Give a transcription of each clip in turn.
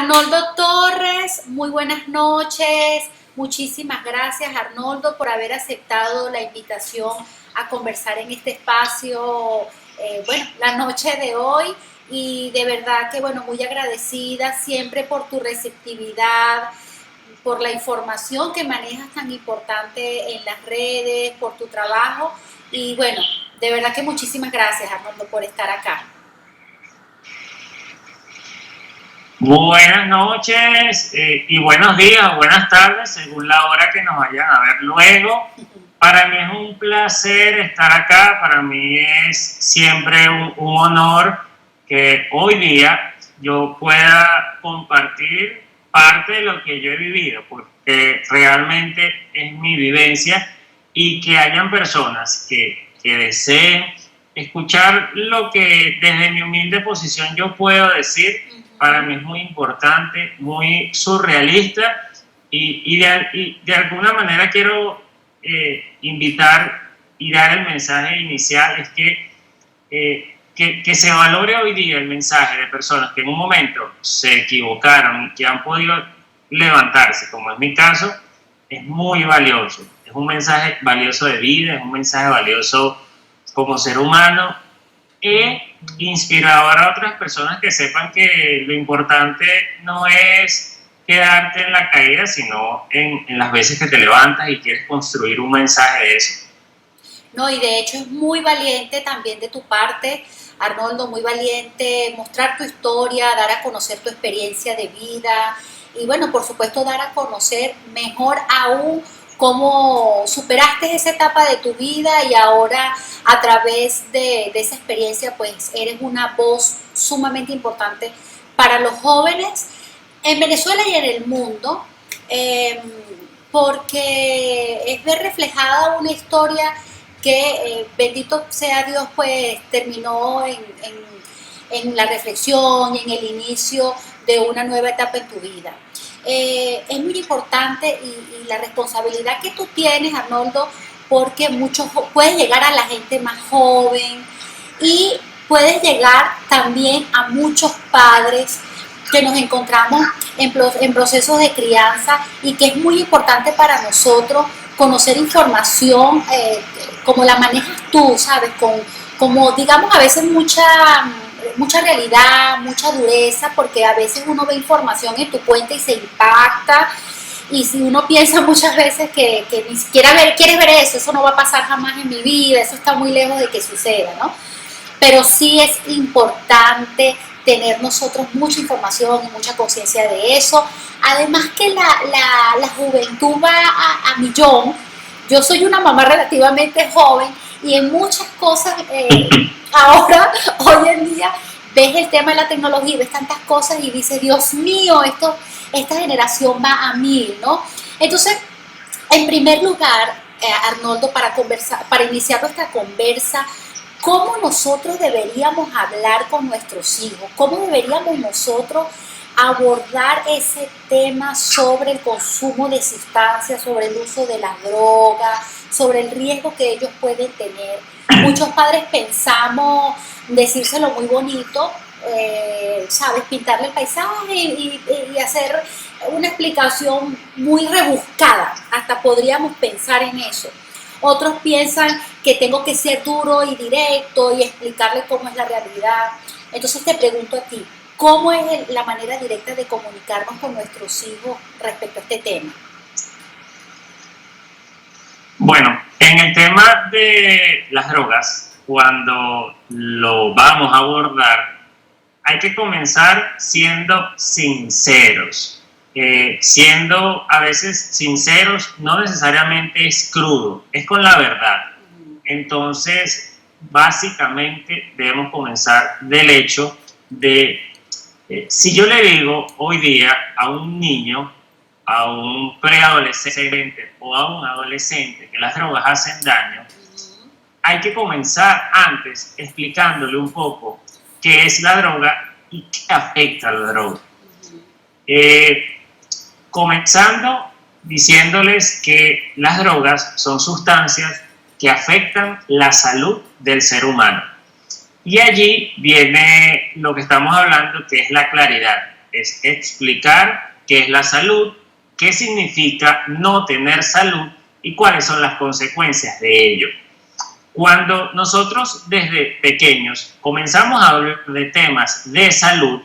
Arnoldo Torres, muy buenas noches. Muchísimas gracias, Arnoldo, por haber aceptado la invitación a conversar en este espacio, la noche de hoy. Y de verdad que, muy agradecida siempre por tu receptividad, por la información que manejas tan importante en las redes, por tu trabajo. Y de verdad que muchísimas gracias, Arnoldo, por estar acá. Buenas noches y buenos días o buenas tardes, según la hora que nos vayan a ver luego. Para mí es un placer estar acá, para mí es siempre un honor que hoy día yo pueda compartir parte de lo que yo he vivido, porque realmente es mi vivencia y que hayan personas que deseen escuchar lo que desde mi humilde posición yo puedo decir. Para mí es muy importante, muy surrealista y de alguna manera quiero invitar y dar el mensaje inicial, es que se valore hoy día el mensaje de personas que en un momento se equivocaron y que han podido levantarse, como es mi caso, es muy valioso. Es un mensaje valioso de vida, es un mensaje valioso como ser humano e inspirador a otras personas que sepan que lo importante no es quedarte en la caída, sino en las veces que te levantas y quieres construir un mensaje de eso. No, y de hecho es muy valiente también de tu parte, Arnoldo, muy valiente mostrar tu historia, dar a conocer tu experiencia de vida y por supuesto dar a conocer mejor aún cómo superaste esa etapa de tu vida y ahora a través de esa experiencia pues eres una voz sumamente importante para los jóvenes en Venezuela y en el mundo, porque es ver reflejada una historia que, bendito sea Dios, pues terminó en la reflexión y en el inicio de una nueva etapa en tu vida. Es muy importante y la responsabilidad que tú tienes, Arnoldo, porque puedes llegar a la gente más joven y puedes llegar también a muchos padres que nos encontramos en procesos de crianza y que es muy importante para nosotros conocer información como la manejas tú, ¿sabes? Como digamos a veces mucha realidad, mucha dureza, porque a veces uno ve información en tu cuenta y se impacta, y si uno piensa muchas veces que ni siquiera quieres ver eso no va a pasar jamás en mi vida, eso está muy lejos de que suceda, ¿no? Pero sí es importante tener nosotros mucha información y mucha conciencia de eso. Además que la juventud va a millón. Yo soy una mamá relativamente joven y en muchas cosas ahora, hoy en día, ves el tema de la tecnología, ves tantas cosas y dices, Dios mío, esta generación va a mil, ¿no? Entonces, en primer lugar, Arnoldo, para iniciar nuestra conversa, ¿cómo nosotros deberíamos hablar con nuestros hijos? ¿Cómo deberíamos nosotros abordar ese tema sobre el consumo de sustancias, sobre el uso de las drogas, sobre el riesgo que ellos pueden tener? Muchos padres pensamos decírselo muy bonito, ¿sabes? Pintarle el paisaje y hacer una explicación muy rebuscada, hasta podríamos pensar en eso. Otros piensan que tengo que ser duro y directo y explicarle cómo es la realidad. Entonces te pregunto a ti, ¿cómo es la manera directa de comunicarnos con nuestros hijos respecto a este tema? Bueno, en el tema de las drogas, cuando lo vamos a abordar, hay que comenzar siendo sinceros. Siendo a veces sinceros no necesariamente es crudo, es con la verdad. Entonces, básicamente debemos comenzar del hecho de, si yo le digo hoy día a un niño, a un preadolescente o a un adolescente que las drogas hacen daño, hay que comenzar antes explicándole un poco qué es la droga y qué afecta a la droga. Comenzando diciéndoles que las drogas son sustancias que afectan la salud del ser humano. Y allí viene lo que estamos hablando, que es la claridad. es explicar qué es la salud, qué significa no tener salud y cuáles son las consecuencias de ello. Cuando nosotros desde pequeños comenzamos a hablar de temas de salud,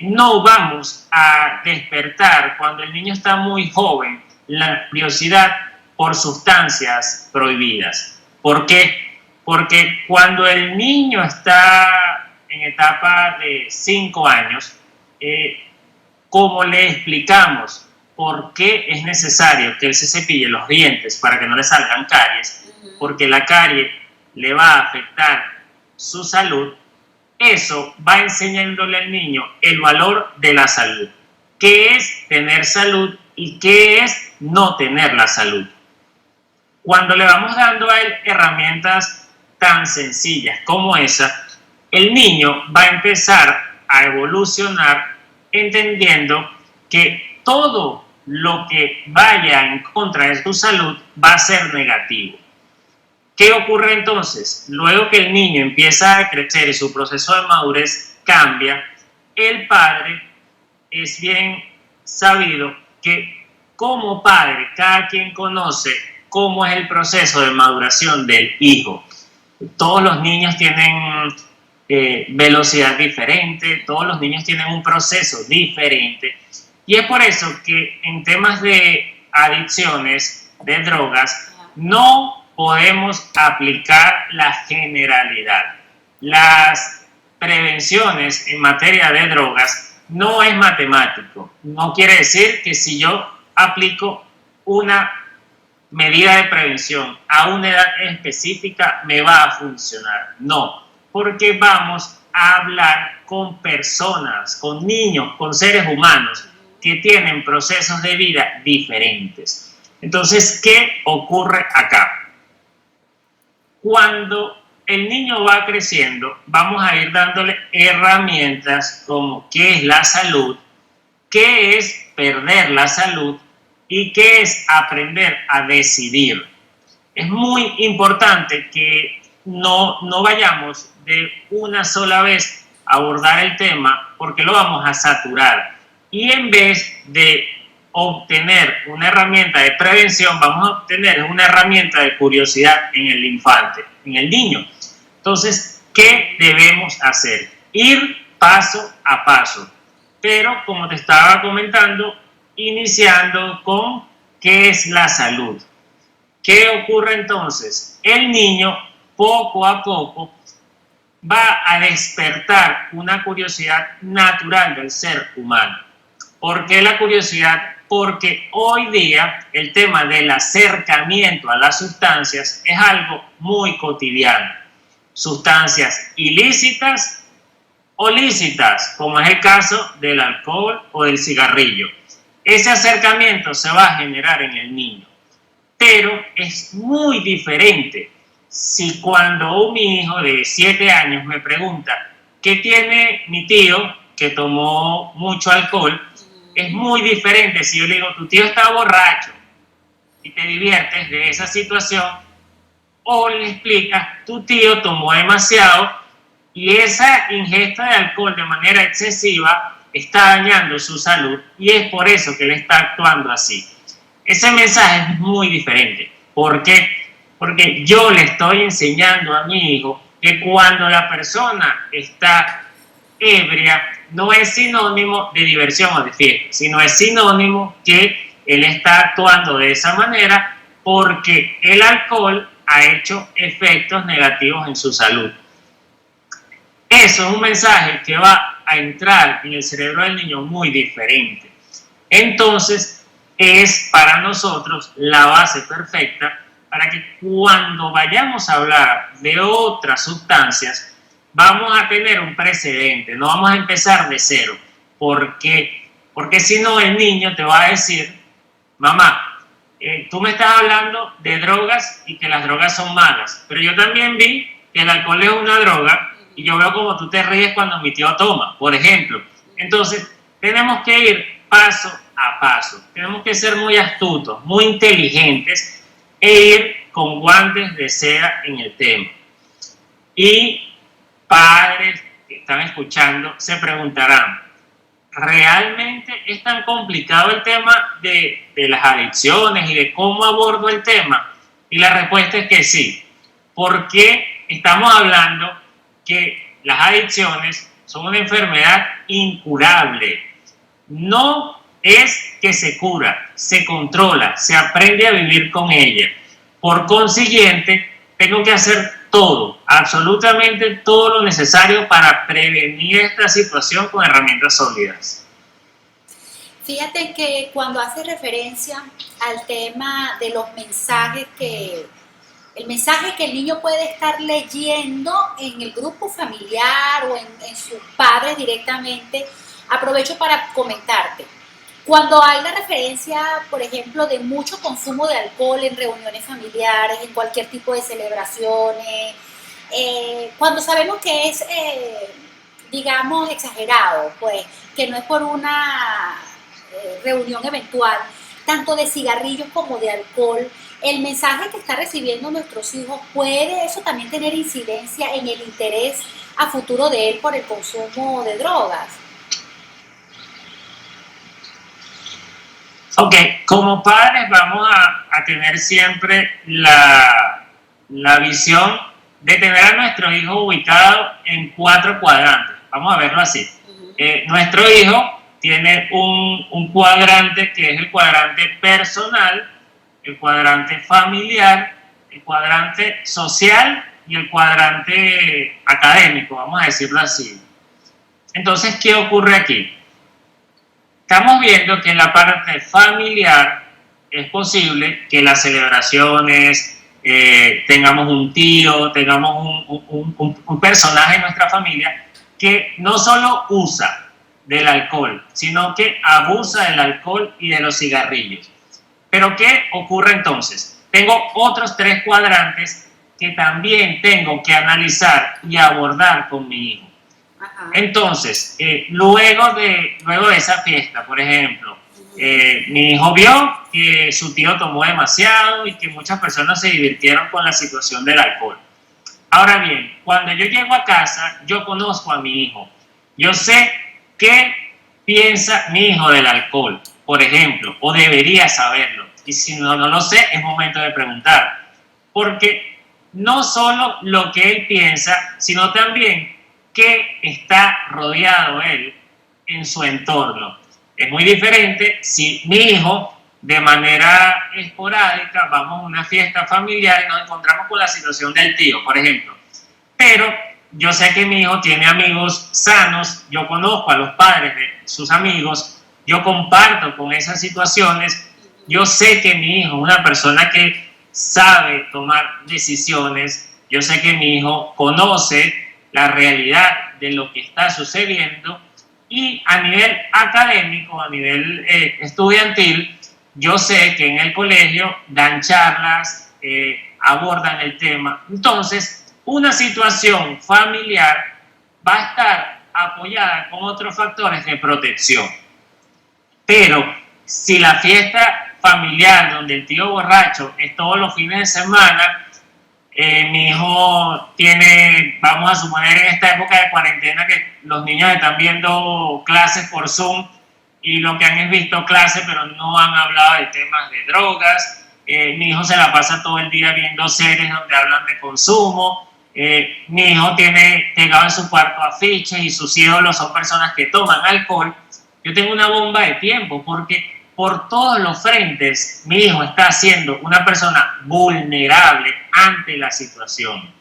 no vamos a despertar cuando el niño está muy joven la curiosidad por sustancias prohibidas. ¿Por qué? Porque cuando el niño está en etapa de 5 años, ¿cómo le explicamos por qué es necesario que él se cepille los dientes para que no le salgan caries? Porque la carie le va a afectar su salud. Eso va enseñándole al niño el valor de la salud. ¿Qué es tener salud y qué es no tener la salud? Cuando le vamos dando a él herramientas tan sencillas como esa, el niño va a empezar a evolucionar entendiendo que todo lo que vaya en contra de su salud va a ser negativo. ¿Qué ocurre entonces? Luego que el niño empieza a crecer y su proceso de madurez cambia, el padre es bien sabido que como padre cada quien conoce cómo es el proceso de maduración del hijo. Todos los niños tienen velocidad diferente, todos los niños tienen un proceso diferente y es por eso que en temas de adicciones, de drogas, no podemos aplicar la generalidad. Las prevenciones en materia de drogas no es matemático. No quiere decir que si yo aplico una medida de prevención a una edad específica me va a funcionar. No, porque vamos a hablar con personas, con niños, con seres humanos que tienen procesos de vida diferentes. Entonces, ¿qué ocurre acá? Cuando el niño va creciendo, vamos a ir dándole herramientas como qué es la salud, qué es perder la salud y qué es aprender a decidir. Es muy importante que no vayamos de una sola vez a abordar el tema porque lo vamos a saturar. Y en vez de obtener una herramienta de prevención, vamos a obtener una herramienta de curiosidad en el infante, en el niño. Entonces, ¿qué debemos hacer? Ir paso a paso. Pero, como te estaba comentando, iniciando con ¿qué es la salud? ¿Qué ocurre entonces? El niño, poco a poco, va a despertar una curiosidad natural del ser humano. ¿Por qué la curiosidad? Porque hoy día el tema del acercamiento a las sustancias es algo muy cotidiano. Sustancias ilícitas o lícitas, como es el caso del alcohol o del cigarrillo. Ese acercamiento se va a generar en el niño, pero es muy diferente si cuando mi hijo de 7 años me pregunta ¿qué tiene mi tío que tomó mucho alcohol? Es muy diferente si yo le digo, tu tío está borracho y te diviertes de esa situación, o le explicas, tu tío tomó demasiado y esa ingesta de alcohol de manera excesiva está dañando su salud y es por eso que él está actuando así. Ese mensaje es muy diferente. ¿Por qué? Porque yo le estoy enseñando a mi hijo que cuando la persona está ebria, no es sinónimo de diversión o de fiesta, sino es sinónimo que él está actuando de esa manera porque el alcohol ha hecho efectos negativos en su salud. Eso es un mensaje que va a entrar en el cerebro del niño muy diferente. Entonces, es para nosotros la base perfecta para que cuando vayamos a hablar de otras sustancias, vamos a tener un precedente, no vamos a empezar de cero. ¿Por qué? Porque si no, el niño te va a decir, mamá, tú me estás hablando de drogas y que las drogas son malas, pero yo también vi que el alcohol es una droga y yo veo como tú te ríes cuando mi tío toma, por ejemplo. Entonces, tenemos que ir paso a paso, tenemos que ser muy astutos, muy inteligentes e ir con guantes de seda en el tema. Y padres que están escuchando se preguntarán, ¿realmente es tan complicado el tema de las adicciones y de cómo abordo el tema? Y la respuesta es que sí, porque estamos hablando que las adicciones son una enfermedad incurable. No es que se cura, se controla, se aprende a vivir con ella. Por consiguiente, tengo que hacer todo, absolutamente todo lo necesario para prevenir esta situación con herramientas sólidas. Fíjate que cuando hace referencia al tema de los mensajes el mensaje que el niño puede estar leyendo en el grupo familiar o en sus padres directamente, aprovecho para comentarte. Cuando hay la referencia, por ejemplo, de mucho consumo de alcohol en reuniones familiares, en cualquier tipo de celebraciones, cuando sabemos que es, digamos, exagerado, pues, que no es por una reunión eventual, tanto de cigarrillos como de alcohol, el mensaje que está recibiendo nuestros hijos, ¿puede eso también tener incidencia en el interés a futuro de él por el consumo de drogas? Ok, como padres vamos a tener siempre la visión de tener a nuestro hijo ubicado en 4 cuadrantes. Vamos a verlo así. Nuestro hijo tiene un cuadrante que es el cuadrante personal, el cuadrante familiar, el cuadrante social y el cuadrante académico, vamos a decirlo así. Entonces, ¿qué ocurre aquí? Estamos viendo que en la parte familiar es posible que las celebraciones, tengamos un tío, tengamos un personaje en nuestra familia que no solo usa del alcohol, sino que abusa del alcohol y de los cigarrillos. Pero ¿qué ocurre entonces? Tengo otros 3 cuadrantes que también tengo que analizar y abordar con mi hijo. Entonces, luego de esa fiesta, por ejemplo, mi hijo vio que su tío tomó demasiado y que muchas personas se divirtieron con la situación del alcohol. Ahora bien, cuando yo llego a casa, yo conozco a mi hijo. Yo sé qué piensa mi hijo del alcohol, por ejemplo, o debería saberlo. Y si no lo sé, es momento de preguntar. Porque no solo lo que él piensa, sino también que está rodeado él en su entorno. Es muy diferente si mi hijo, de manera esporádica, vamos a una fiesta familiar y nos encontramos con la situación del tío, por ejemplo. Pero yo sé que mi hijo tiene amigos sanos, yo conozco a los padres de sus amigos, yo comparto con esas situaciones, yo sé que mi hijo es una persona que sabe tomar decisiones, yo sé que mi hijo conoce la realidad de lo que está sucediendo y a nivel académico, a nivel estudiantil, yo sé que en el colegio dan charlas, abordan el tema. Entonces, una situación familiar va a estar apoyada con otros factores de protección. Pero si la fiesta familiar donde el tío borracho es todos los fines de semana, mi hijo tiene, vamos a suponer en esta época de cuarentena que los niños están viendo clases por Zoom y lo que han es visto clases pero no han hablado de temas de drogas, mi hijo se la pasa todo el día viendo series donde hablan de consumo, mi hijo tiene pegado en su cuarto afiches y sus ídolos son personas que toman alcohol. Yo tengo una bomba de tiempo porque por todos los frentes mi hijo está siendo una persona vulnerable ante la situación.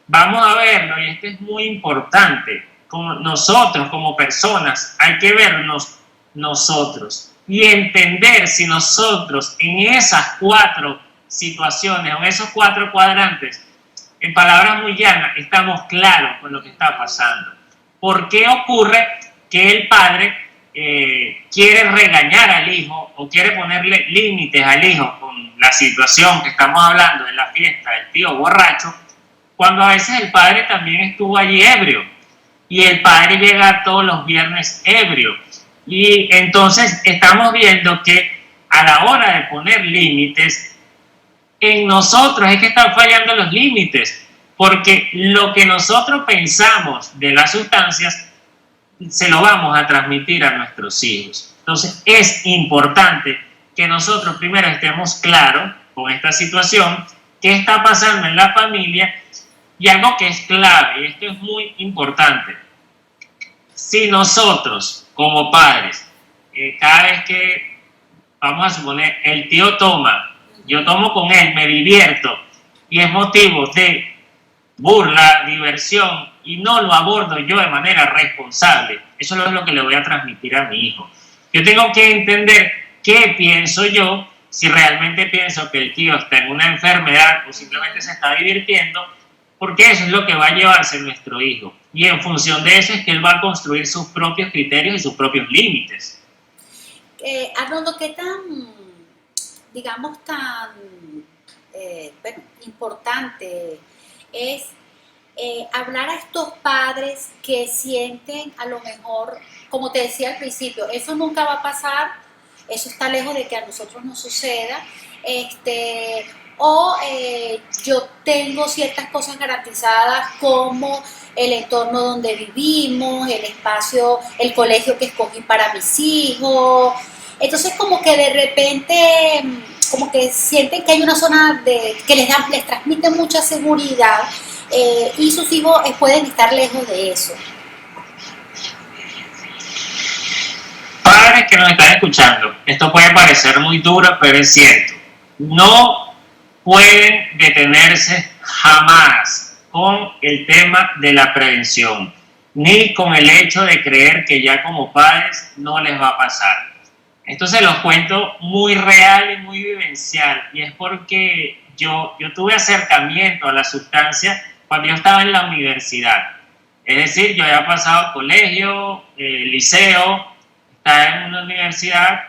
Vamos a verlo, y esto es muy importante, como nosotros como personas hay que vernos nosotros y entender si nosotros en esas 4 situaciones o en esos 4 cuadrantes, en palabras muy llanas, estamos claros con lo que está pasando. ¿Por qué ocurre que el padre quiere regañar al hijo o quiere ponerle límites al hijo con la situación que estamos hablando de la fiesta del tío borracho, cuando a veces el padre también estuvo allí ebrio y el padre llega todos los viernes ebrio? Y entonces estamos viendo que a la hora de poner límites, en nosotros es que están fallando los límites, porque lo que nosotros pensamos de las sustancias se lo vamos a transmitir a nuestros hijos. Entonces es importante que nosotros primero estemos claros con esta situación, qué está pasando en la familia, y algo que es clave, y esto es muy importante. Si nosotros como padres, cada vez que, vamos a suponer, el tío toma, yo tomo con él, me divierto, y es motivo de burla, diversión, y no lo abordo yo de manera responsable, eso es lo que le voy a transmitir a mi hijo. Yo tengo que entender qué pienso yo, si realmente pienso que el tío está en una enfermedad o simplemente se está divirtiendo, porque eso es lo que va a llevarse nuestro hijo. Y en función de eso es que él va a construir sus propios criterios y sus propios límites. Arnoldo, ¿qué tan, digamos, tan importante es hablar a estos padres que sienten a lo mejor, como te decía al principio, eso nunca va a pasar, eso está lejos de que a nosotros nos suceda, yo tengo ciertas cosas garantizadas como el entorno donde vivimos, el espacio, el colegio que escogí para mis hijos. Entonces como que de repente, como que sienten que hay una zona que les transmite mucha seguridad, y sus hijos pueden estar lejos de eso. Padres que nos están escuchando, esto puede parecer muy duro, pero es cierto. No pueden detenerse jamás con el tema de la prevención, ni con el hecho de creer que ya como padres no les va a pasar. Esto se los cuento muy real y muy vivencial, y es porque yo tuve acercamiento a la sustancia cuando yo estaba en la universidad. Es decir, yo había pasado colegio, liceo, estaba en una universidad,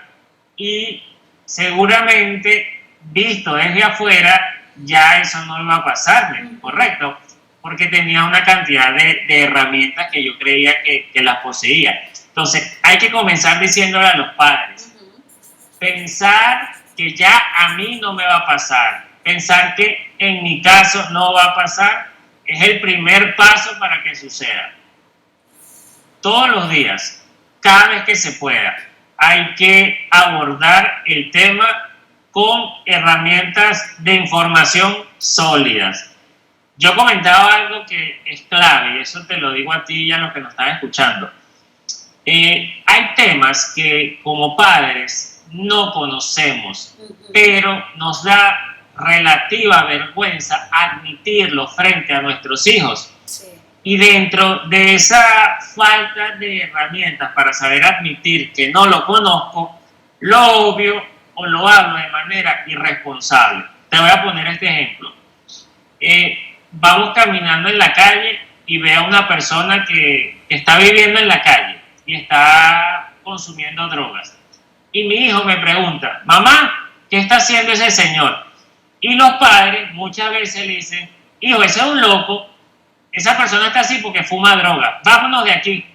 y seguramente, visto desde afuera, ya eso no iba a pasarme, ¿correcto? Porque tenía una cantidad de herramientas que yo creía que las poseía. Entonces, hay que comenzar diciéndole a los padres, pensar que ya a mí no me va a pasar, pensar que en mi caso no va a pasar, es el primer paso para que suceda. Todos los días, cada vez que se pueda, hay que abordar el tema con herramientas de información sólidas. Yo comentaba algo que es clave, y eso te lo digo a ti y a los que nos están escuchando. Hay temas que como padres no conocemos, pero nos da relativa vergüenza admitirlo frente a nuestros hijos. Sí. Y dentro de esa falta de herramientas para saber admitir que no lo conozco, lo obvio o lo hablo de manera irresponsable. Te voy a poner este ejemplo. Vamos caminando en la calle y veo a una persona que está viviendo en la calle y está consumiendo drogas. Y mi hijo me pregunta, mamá, ¿qué está haciendo ese señor? Y los padres muchas veces le dicen, hijo, ese es un loco, esa persona está así porque fuma droga, vámonos de aquí.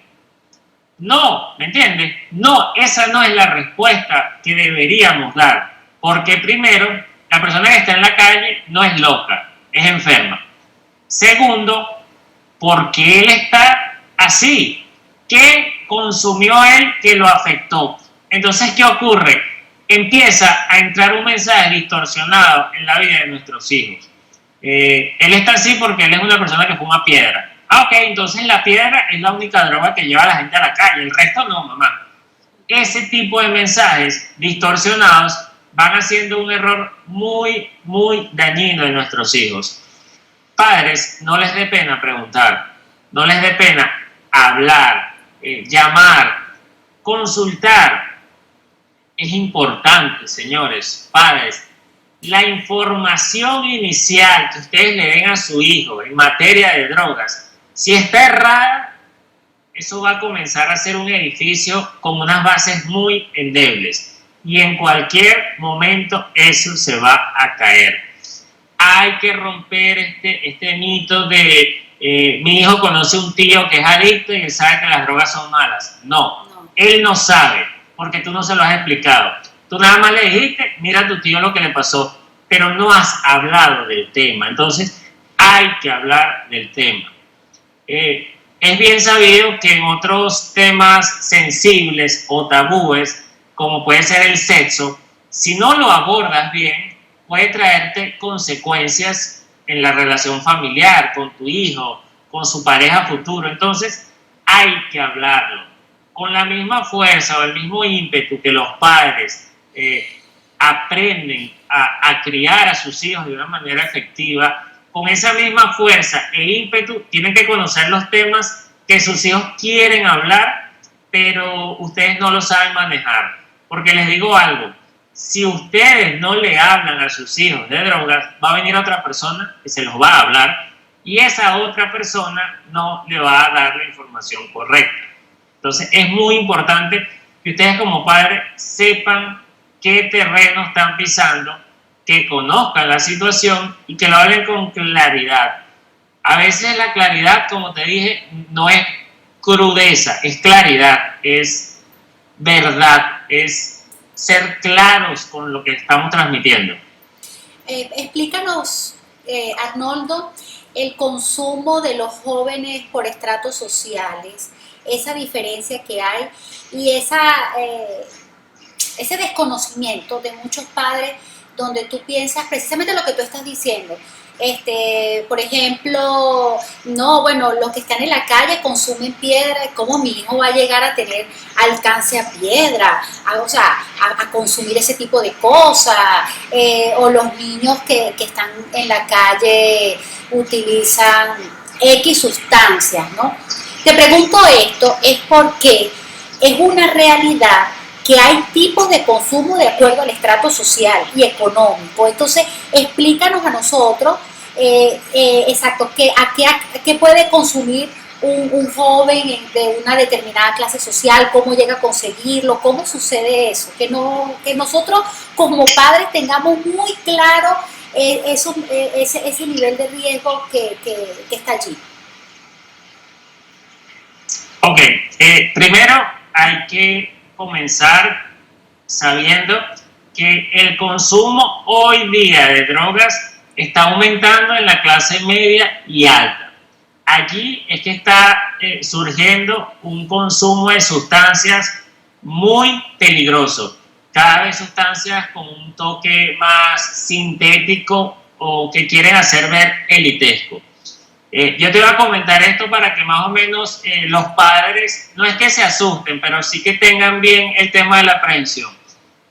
No, ¿me entiendes? No, esa no es la respuesta que deberíamos dar, porque primero, la persona que está en la calle no es loca, es enferma. Segundo, porque él está así, ¿qué consumió él que lo afectó? Entonces, ¿qué ocurre? Empieza a entrar un mensaje distorsionado en la vida de nuestros hijos. Él está así porque él es una persona que fuma piedra. Ok, entonces la piedra es la única droga que lleva a la gente a la calle, el resto no, mamá. Ese tipo de mensajes distorsionados van haciendo un error muy, muy dañino en nuestros hijos. Padres, no les dé pena preguntar, no les dé pena hablar, llamar, consultar. Es importante, señores, padres, la información inicial que ustedes le den a su hijo en materia de drogas, si está errada, eso va a comenzar a ser un edificio con unas bases muy endebles y en cualquier momento eso se va a caer. Hay que romper este mito de mi hijo conoce un tío que es adicto y él sabe que las drogas son malas. No, él no sabe, porque tú no se lo has explicado. Tú nada más le dijiste, mira a tu tío lo que le pasó, pero no has hablado del tema. Entonces, hay que hablar del tema. Es es bien sabido que en otros temas sensibles o tabúes, como puede ser el sexo, si no lo abordas bien, puede traerte consecuencias en la relación familiar, con tu hijo, con su pareja futuro. Entonces, hay que hablarlo. Con la misma fuerza o el mismo ímpetu que los padres aprenden a criar a sus hijos de una manera efectiva, con esa misma fuerza e ímpetu tienen que conocer los temas que sus hijos quieren hablar, pero ustedes no lo saben manejar. Porque les digo algo, si ustedes no le hablan a sus hijos de drogas, va a venir otra persona que se los va a hablar y esa otra persona no le va a dar la información correcta. Entonces es muy importante que ustedes como padres sepan qué terreno están pisando, que conozcan la situación y que lo hablen con claridad. A veces la claridad, como te dije, no es crudeza, es claridad, es verdad, es ser claros con lo que estamos transmitiendo. Explícanos, Arnoldo, el consumo de los jóvenes por estratos sociales, esa diferencia que hay y ese desconocimiento de muchos padres donde tú piensas precisamente lo que tú estás diciendo. Por ejemplo, no, bueno, los que están en la calle consumen piedra, ¿cómo mi hijo va a llegar a tener alcance a piedra? A consumir ese tipo de cosas, o los niños que están en la calle utilizan X sustancias, ¿no? Te pregunto esto, es porque es una realidad que hay tipos de consumo de acuerdo al estrato social y económico. Entonces, explícanos a nosotros, exacto, qué puede consumir un joven de una determinada clase social, cómo llega a conseguirlo, cómo sucede eso, que nosotros como padres tengamos muy claro ese nivel de riesgo que está allí. Ok, primero hay que comenzar sabiendo que el consumo hoy día de drogas está aumentando en la clase media y alta. Allí es que está surgiendo un consumo de sustancias muy peligroso, cada vez sustancias con un toque más sintético o que quieren hacer ver elitesco. Yo te voy a comentar esto para que más o menos los padres, no es que se asusten, pero sí que tengan bien el tema de la prevención.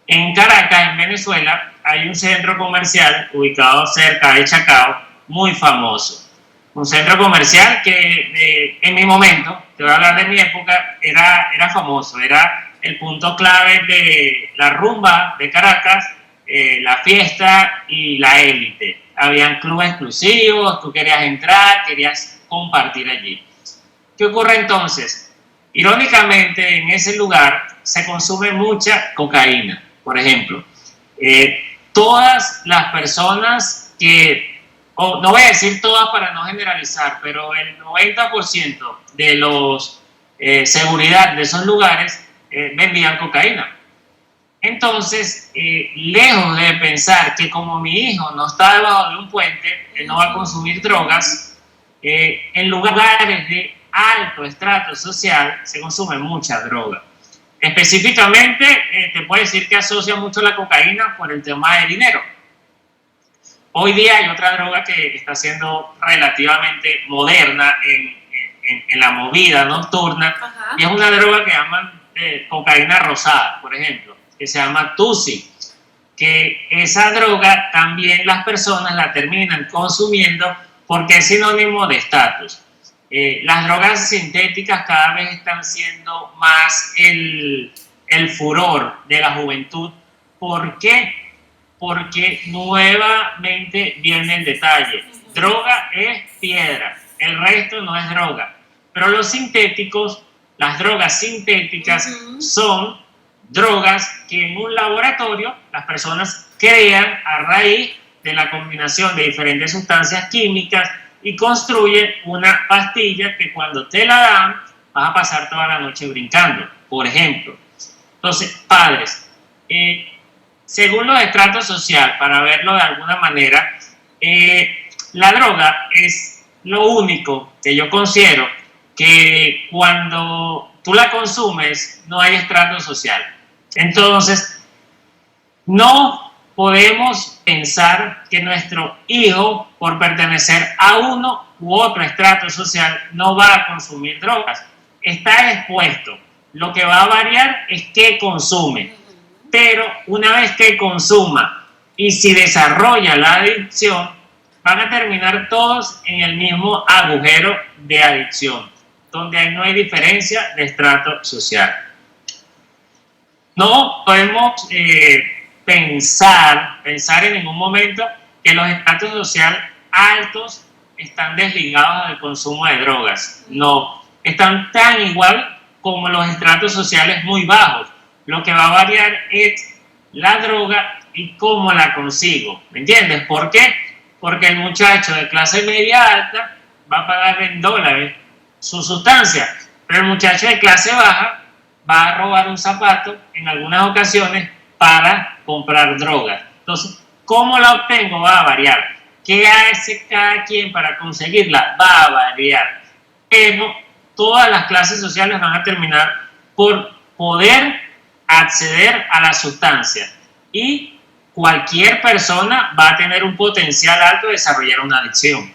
En Caracas, en Venezuela, hay un centro comercial ubicado cerca de Chacao, muy famoso. Un centro comercial que en mi momento, te voy a hablar de mi época, era famoso, era el punto clave de la rumba de Caracas, la fiesta y la élite. Habían clubes exclusivos, tú querías entrar, querías compartir allí. ¿Qué ocurre entonces? Irónicamente, en ese lugar se consume mucha cocaína, por ejemplo. Todas las personas que, no voy a decir todas para no generalizar, pero el 90% de los seguridad de esos lugares vendían cocaína. Entonces, lejos de pensar que como mi hijo no está debajo de un puente, él no va a consumir drogas, en lugares de alto estrato social se consume mucha droga. Específicamente, te puedo decir que asocia mucho la cocaína por el tema de dinero. Hoy día hay otra droga que está siendo relativamente moderna en la movida nocturna. Ajá. Y es una droga que llaman cocaína rosada, por ejemplo, que se llama Tusi, que esa droga también las personas la terminan consumiendo porque es sinónimo de estatus. Las drogas sintéticas cada vez están siendo más el furor de la juventud. ¿Por qué? Porque nuevamente viene el detalle. Droga es piedra, el resto no es droga. Pero los sintéticos, las drogas sintéticas son drogas que en un laboratorio las personas crean a raíz de la combinación de diferentes sustancias químicas y construyen una pastilla que cuando te la dan vas a pasar toda la noche brincando, por ejemplo. Entonces, padres, según los estratos sociales, para verlo de alguna manera, la droga es lo único que yo considero que cuando tú la consumes no hay estrato social. Entonces, no podemos pensar que nuestro hijo, por pertenecer a uno u otro estrato social, no va a consumir drogas. Está expuesto. Lo que va a variar es qué consume. Pero una vez que consuma y si desarrolla la adicción, van a terminar todos en el mismo agujero de adicción, donde no hay diferencia de estrato social. No podemos pensar en ningún momento que los estratos sociales altos están desligados del consumo de drogas. No, están tan igual como los estratos sociales muy bajos. Lo que va a variar es la droga y cómo la consigo. ¿Me entiendes? ¿Por qué? Porque el muchacho de clase media alta va a pagar en dólares su sustancia, pero el muchacho de clase baja va a robar un zapato en algunas ocasiones para comprar drogas. Entonces, ¿cómo la obtengo? Va a variar. ¿Qué hace cada quien para conseguirla? Va a variar. Pero todas las clases sociales van a terminar por poder acceder a la sustancia y cualquier persona va a tener un potencial alto de desarrollar una adicción.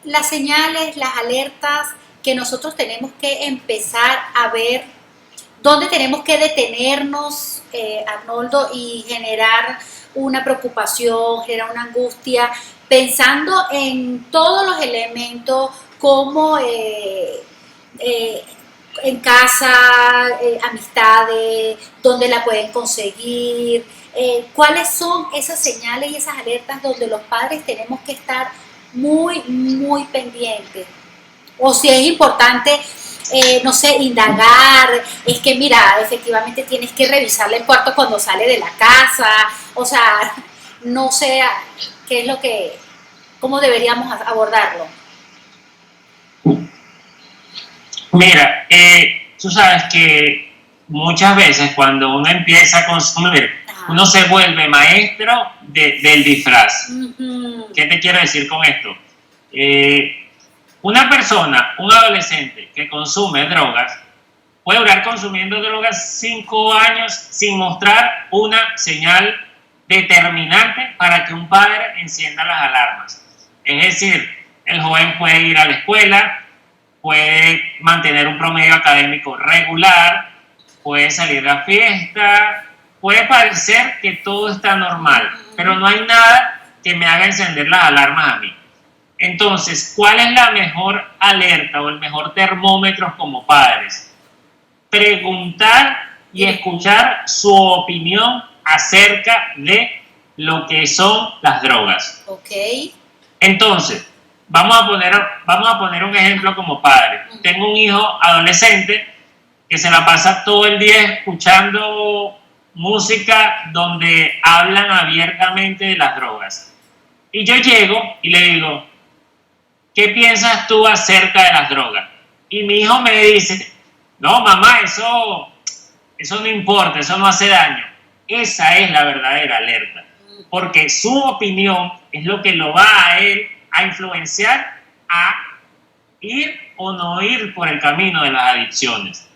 Las señales, las alertas que nosotros tenemos que empezar a ver, dónde tenemos que detenernos, Arnoldo, y generar una preocupación, generar una angustia, pensando en todos los elementos como en casa, amistades, dónde la pueden conseguir, cuáles son esas señales y esas alertas donde los padres tenemos que estar muy, muy pendientes. O si es importante, no sé, indagar, es que mira, efectivamente tienes que revisarle el cuarto cuando sale de la casa, o sea, no sé qué es lo que, cómo deberíamos abordarlo. Mira, tú sabes que muchas veces cuando uno empieza a consumir, uno se vuelve maestro del disfraz. ¿Qué te quiero decir con esto? Una persona, un adolescente que consume drogas, puede durar consumiendo drogas 5 años sin mostrar una señal determinante para que un padre encienda las alarmas. Es decir, el joven puede ir a la escuela, puede mantener un promedio académico regular, puede salir a fiesta, puede parecer que todo está normal, pero no hay nada que me haga encender las alarmas a mí. Entonces, ¿cuál es la mejor alerta o el mejor termómetro como padres? Preguntar y escuchar su opinión acerca de lo que son las drogas. Okay. Entonces, vamos a poner un ejemplo como padre. Tengo un hijo adolescente que se la pasa todo el día escuchando música donde hablan abiertamente de las drogas. Y yo llego y le digo, ¿qué piensas tú acerca de las drogas? Y mi hijo me dice, no mamá, eso no importa, eso no hace daño. Esa es la verdadera alerta, porque su opinión es lo que lo va a él a influenciar a ir o no ir por el camino de las adicciones.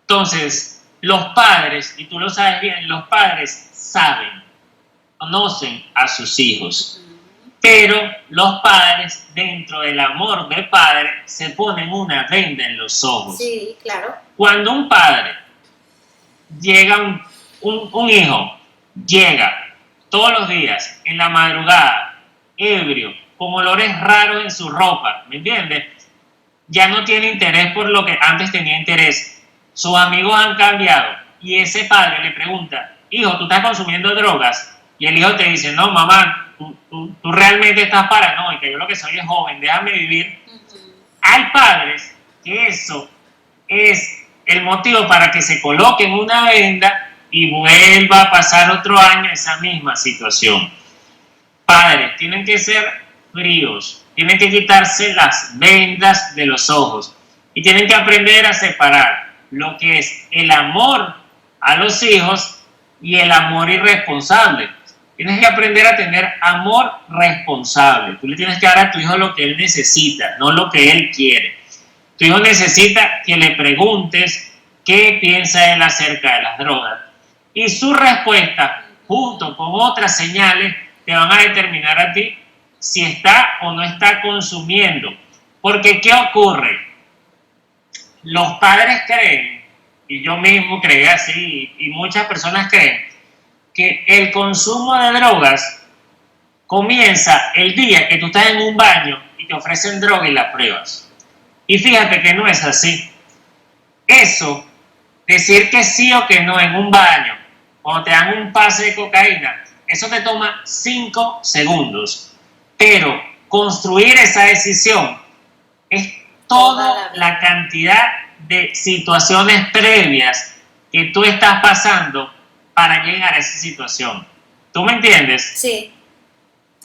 Entonces, los padres, y tú lo sabes bien, los padres saben, conocen a sus hijos, pero los padres, dentro del amor del padre, se ponen una venda en los ojos. Sí, claro. Cuando un padre llega, un hijo llega todos los días, en la madrugada, ebrio, con olores raros en su ropa, ¿me entiendes? Ya no tiene interés por lo que antes tenía interés. Sus amigos han cambiado y ese padre le pregunta, hijo, ¿tú estás consumiendo drogas? Y el hijo te dice, no, mamá, tú realmente estás paranoica, yo lo que soy es joven, déjame vivir. Hay padres que eso es el motivo para que se coloquen una venda y vuelva a pasar otro año esa misma situación. Padres tienen que ser fríos, tienen que quitarse las vendas de los ojos y tienen que aprender a separar lo que es el amor a los hijos y el amor irresponsable. Tienes que aprender a tener amor responsable. Tú le tienes que dar a tu hijo lo que él necesita, no lo que él quiere. Tu hijo necesita que le preguntes qué piensa él acerca de las drogas. Y su respuesta, junto con otras señales, te van a determinar a ti si está o no está consumiendo. Porque, ¿qué ocurre? Los padres creen, y yo mismo creí así, y muchas personas creen, que el consumo de drogas comienza el día que tú estás en un baño y te ofrecen droga y la pruebas. Y fíjate que no es así. Eso, decir que sí o que no en un baño, cuando te dan un pase de cocaína, eso te toma 5 segundos. Pero construir esa decisión es toda la cantidad de situaciones previas que tú estás pasando para llegar a esa situación. ¿Tú me entiendes? Sí,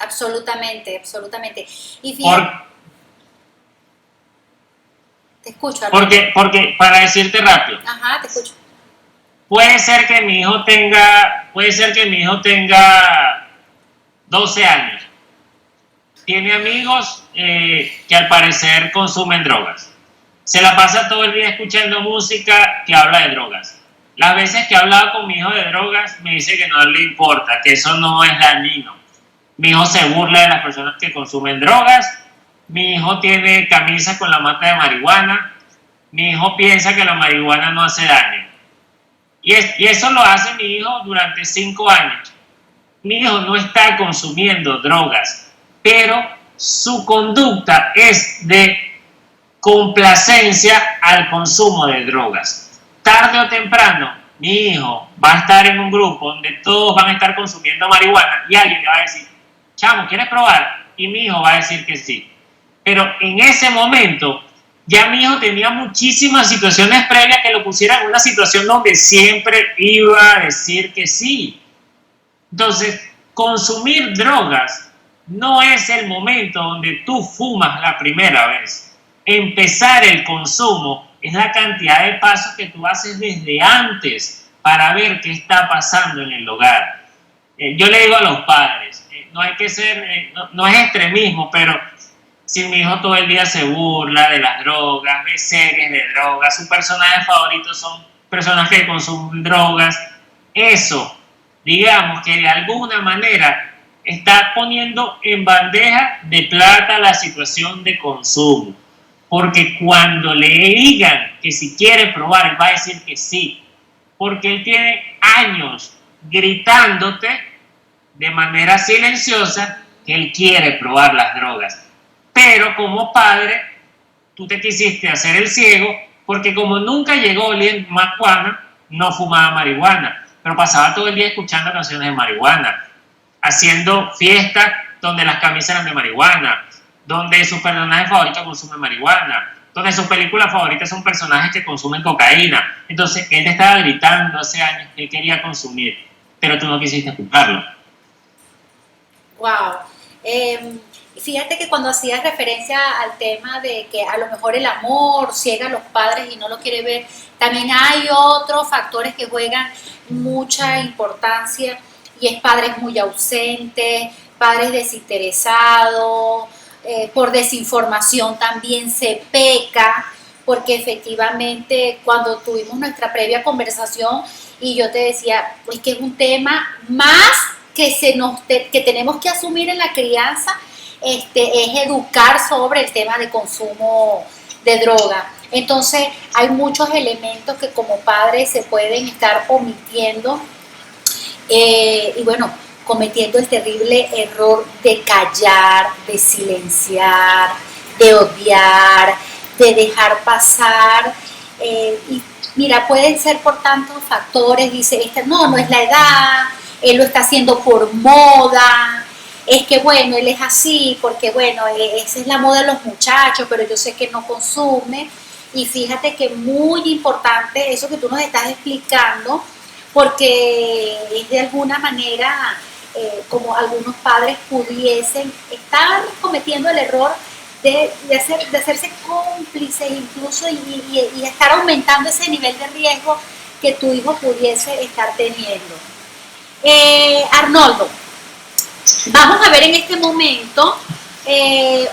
absolutamente, absolutamente. Y fíjate, te escucho. Porque, para decirte rápido. Ajá, te escucho. Puede ser que mi hijo tenga 12 años. Tiene amigos que al parecer consumen drogas. Se la pasa todo el día escuchando música que habla de drogas. Las veces que he hablado con mi hijo de drogas, me dice que no le importa, que eso no es dañino. Mi hijo se burla de las personas que consumen drogas. Mi hijo tiene camisas con la mata de marihuana. Mi hijo piensa que la marihuana no hace daño. Y eso lo hace mi hijo durante 5 años. Mi hijo no está consumiendo drogas, pero su conducta es de complacencia al consumo de drogas. Tarde o temprano, mi hijo va a estar en un grupo donde todos van a estar consumiendo marihuana y alguien le va a decir, chamo, ¿quieres probar? Y mi hijo va a decir que sí. Pero en ese momento, ya mi hijo tenía muchísimas situaciones previas que lo pusieran en una situación donde siempre iba a decir que sí. Entonces, consumir drogas no es el momento donde tú fumas la primera vez. Empezar el consumo es la cantidad de pasos que tú haces desde antes para ver qué está pasando en el hogar. Yo le digo a los padres, no hay que ser, no es extremismo, pero si mi hijo todo el día se burla de las drogas, ve series de drogas, sus personajes favoritos son personas que consumen drogas, eso, digamos que de alguna manera está poniendo en bandeja de plata la situación de consumo. Porque cuando le digan que si quiere probar, él va a decir que sí. Porque él tiene años gritándote de manera silenciosa que él quiere probar las drogas. Pero como padre, tú te quisiste hacer el ciego porque como nunca llegó oliendo marihuana, no fumaba marihuana. Pero pasaba todo el día escuchando canciones de marihuana, haciendo fiestas donde las camisas eran de marihuana, donde sus personajes favoritos consumen marihuana, donde sus películas favoritas son personajes que consumen cocaína. Entonces, él te estaba gritando hace años que él quería consumir, pero tú no quisiste escucharlo. Wow. Fíjate que cuando hacías referencia al tema de que a lo mejor el amor ciega a los padres y no lo quiere ver, también hay otros factores que juegan mucha importancia y es padres muy ausentes, padres desinteresados, por desinformación también se peca, porque efectivamente cuando tuvimos nuestra previa conversación y yo te decía, pues que es un tema más que tenemos que asumir en la crianza, es educar sobre el tema de consumo de droga. Entonces hay muchos elementos que como padres se pueden estar omitiendo y bueno, cometiendo el terrible error de callar, de silenciar, de odiar, de dejar pasar. Y mira, pueden ser por tantos factores, dice, no es la edad, él lo está haciendo por moda, es que bueno, él es así, porque bueno, esa es la moda de los muchachos, pero yo sé que no consume. Y fíjate que muy importante eso que tú nos estás explicando, porque es de alguna manera como algunos padres pudiesen estar cometiendo el error de hacerse cómplices incluso y estar aumentando ese nivel de riesgo que tu hijo pudiese estar teniendo. Arnoldo, Vamos a ver en este momento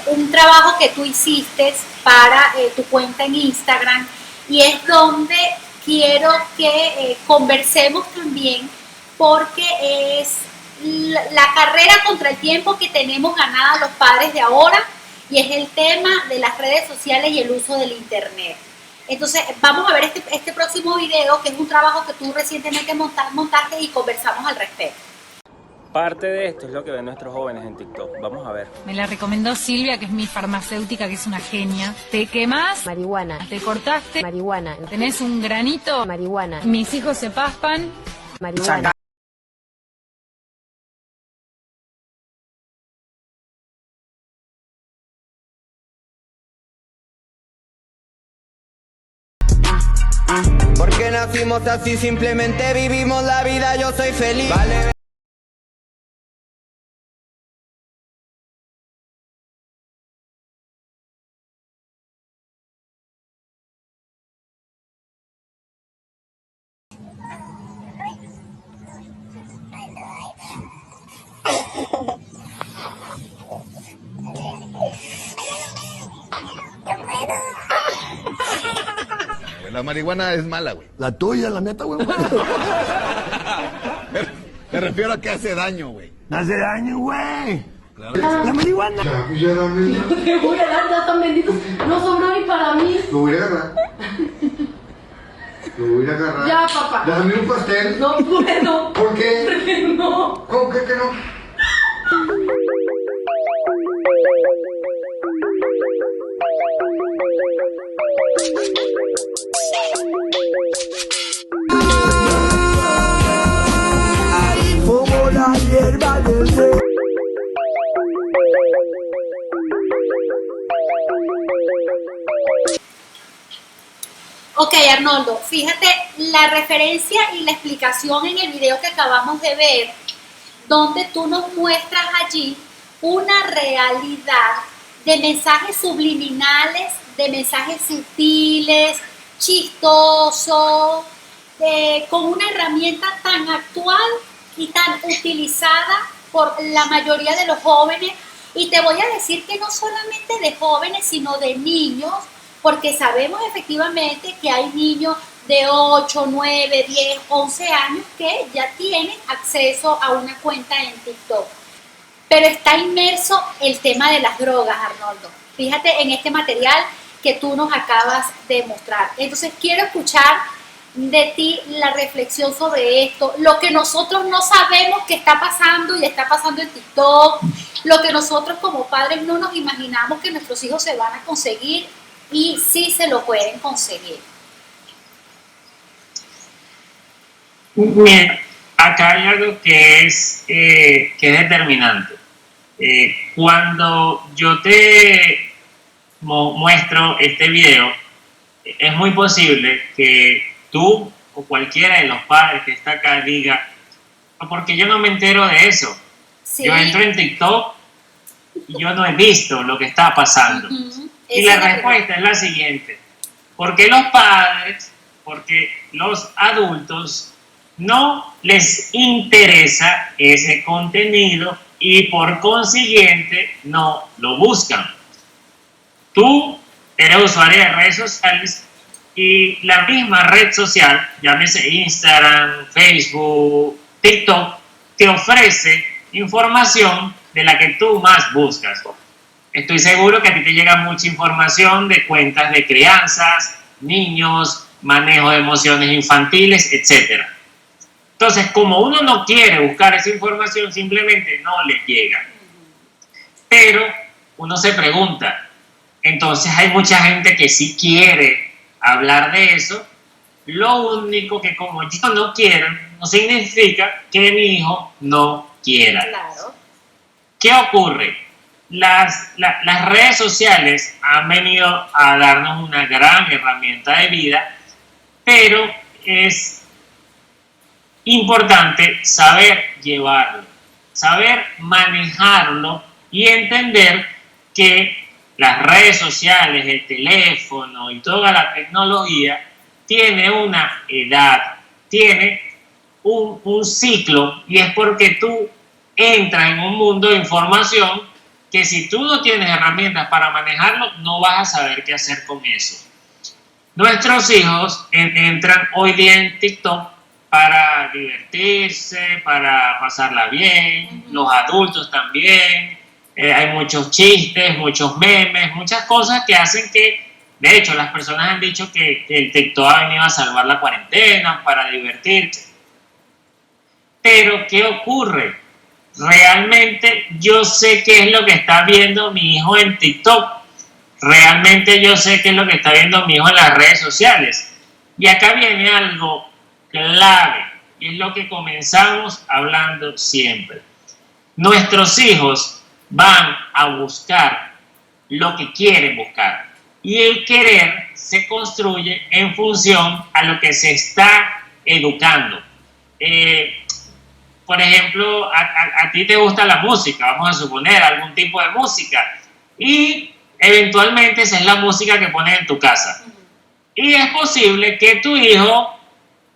un trabajo que tú hiciste para tu cuenta en Instagram, y es donde quiero que conversemos también, porque es la carrera contra el tiempo que tenemos ganada los padres de ahora, y es el tema de las redes sociales y el uso del internet. Entonces vamos a ver este próximo video, que es un trabajo que tú recientemente montaste, y conversamos al respecto. Parte de esto es lo que ven nuestros jóvenes en TikTok. Vamos a ver. Me la recomendó Silvia, que es mi farmacéutica, que es una genia. ¿Te quemás? Marihuana. ¿Te cortaste? Marihuana. ¿Tenés un granito? Marihuana. Mis hijos se paspan. Marihuana. Porque nacimos así, simplemente vivimos la vida, yo soy feliz. Vale. La marihuana es mala, güey. La tuya, la neta, güey. Me refiero a que hace daño, güey. Hace daño, güey. Claro que sí. La marihuana. Ya dame. Te voy a dar, ya tan bendito. No sobró ni para mí. Lo voy a agarrar. Lo voy a agarrar. Ya, papá. Dame un pastel. No puedo. ¿Por qué? Porque no. ¿Cómo que no? Como la hierba del Ok, Arnoldo, fíjate la referencia y la explicación en el video que acabamos de ver, donde tú nos muestras allí una realidad de mensajes subliminales, de mensajes sutiles, chistosos, con una herramienta tan actual y tan utilizada por la mayoría de los jóvenes. Y te voy a decir que no solamente de jóvenes, sino de niños, porque sabemos efectivamente que hay niños de 8, 9, 10, 11 años que ya tienen acceso a una cuenta en TikTok. Pero está inmerso el tema de las drogas, Arnoldo. Fíjate en este material que tú nos acabas de mostrar. Entonces quiero escuchar de ti la reflexión sobre esto, lo que nosotros no sabemos que está pasando y está pasando en TikTok, lo que nosotros como padres no nos imaginamos que nuestros hijos se van a conseguir, y sí se lo pueden conseguir. Bien, acá hay algo que es determinante. Cuando yo te muestro este video, es muy posible que tú o cualquiera de los padres que está acá diga, porque yo no me entero de eso. Sí. Yo entro en TikTok y yo no he visto lo que está pasando. Y la respuesta es la siguiente: porque los padres, porque los adultos no les interesa ese contenido y por consiguiente no lo buscan. Tú eres usuario de redes sociales y la misma red social, llámese Instagram, Facebook, TikTok, te ofrece información de la que tú más buscas. Estoy seguro que a ti te llega mucha información de cuentas de crianzas, niños, manejo de emociones infantiles, etc. Entonces, como uno no quiere buscar esa información, simplemente no le llega. Pero uno se pregunta, entonces hay mucha gente que sí quiere hablar de eso. Lo único que como yo no quiero, no significa que mi hijo no quiera. Claro. ¿Qué ocurre? Las redes sociales han venido a darnos una gran herramienta de vida, pero es importante saber llevarlo, saber manejarlo y entender que las redes sociales, el teléfono y toda la tecnología tiene una edad, tiene un ciclo, y es porque tú entras en un mundo de información que si tú no tienes herramientas para manejarlo, no vas a saber qué hacer con eso. Nuestros hijos entran hoy día en TikTok para divertirse, para pasarla bien, los adultos también, hay muchos chistes, muchos memes, muchas cosas que hacen que, de hecho, las personas han dicho que el TikTok ha venido a salvar la cuarentena, para divertirse. Pero, ¿qué ocurre? Realmente yo sé qué es lo que está viendo mi hijo en TikTok. Realmente yo sé qué es lo que está viendo mi hijo en las redes sociales. Y acá viene algo clave, y es lo que comenzamos hablando siempre. Nuestros hijos van a buscar lo que quieren buscar. Y el querer se construye en función a lo que se está educando. Por ejemplo, a ti te gusta la música, vamos a suponer, algún tipo de música, y eventualmente esa es la música que pones en tu casa. Y es posible que tu hijo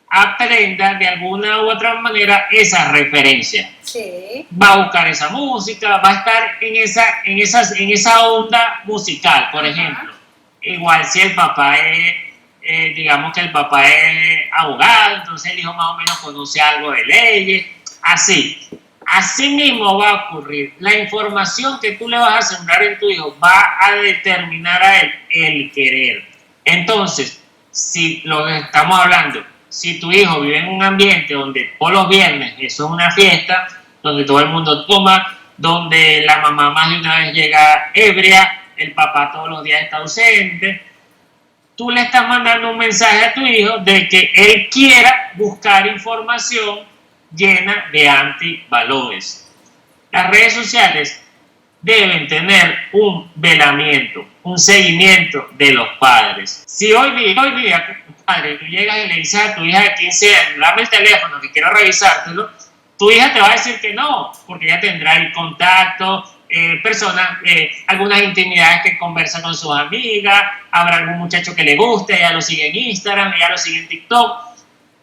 aprenda de alguna u otra manera esa referencia. Sí. Va a buscar esa música, va a estar en esa onda musical, por ejemplo. Igual si el papá es, digamos que el papá es abogado, entonces el hijo más o menos conoce algo de leyes. Así mismo va a ocurrir. La información que tú le vas a sembrar en tu hijo va a determinar a él el querer. Entonces, si lo que estamos hablando, si tu hijo vive en un ambiente donde todos los viernes eso es una fiesta, donde todo el mundo toma, donde la mamá más de una vez llega ebria, el papá todos los días está ausente, tú le estás mandando un mensaje a tu hijo de que él quiera buscar información llena de antivalores. Las redes sociales deben tener un velamiento, un seguimiento de los padres. Si hoy día, padre, tú llegas y le dices a tu hija de 15 años, dame el teléfono que quiero revisártelo, tu hija te va a decir que no, porque ella tendrá el contacto, algunas intimidades que conversa con sus amigas, habrá algún muchacho que le guste, ella lo sigue en Instagram, ella lo sigue en TikTok.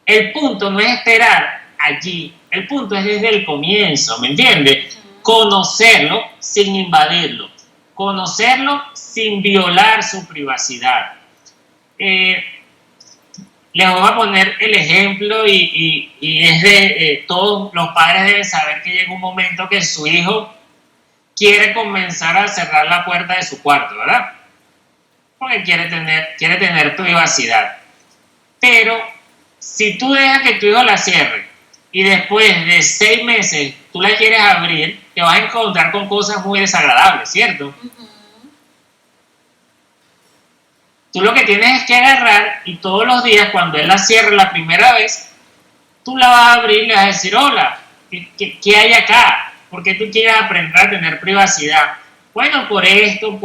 El punto no es esperar allí, el punto es desde el comienzo, ¿me entiendes? Conocerlo sin invadirlo, conocerlo sin violar su privacidad. Les voy a poner el ejemplo y es de todos los padres deben saber que llega un momento que su hijo quiere comenzar a cerrar la puerta de su cuarto, ¿verdad? Porque quiere tener privacidad. Pero si tú dejas que tu hijo la cierre y después de 6 meses tú la quieres abrir, te vas a encontrar con cosas muy desagradables, ¿cierto? Tú lo que tienes es que agarrar y todos los días, cuando él la cierre la primera vez, tú la vas a abrir y le vas a decir, hola, ¿qué hay acá? ¿Por qué tú quieres aprender a tener privacidad? Bueno, por esto,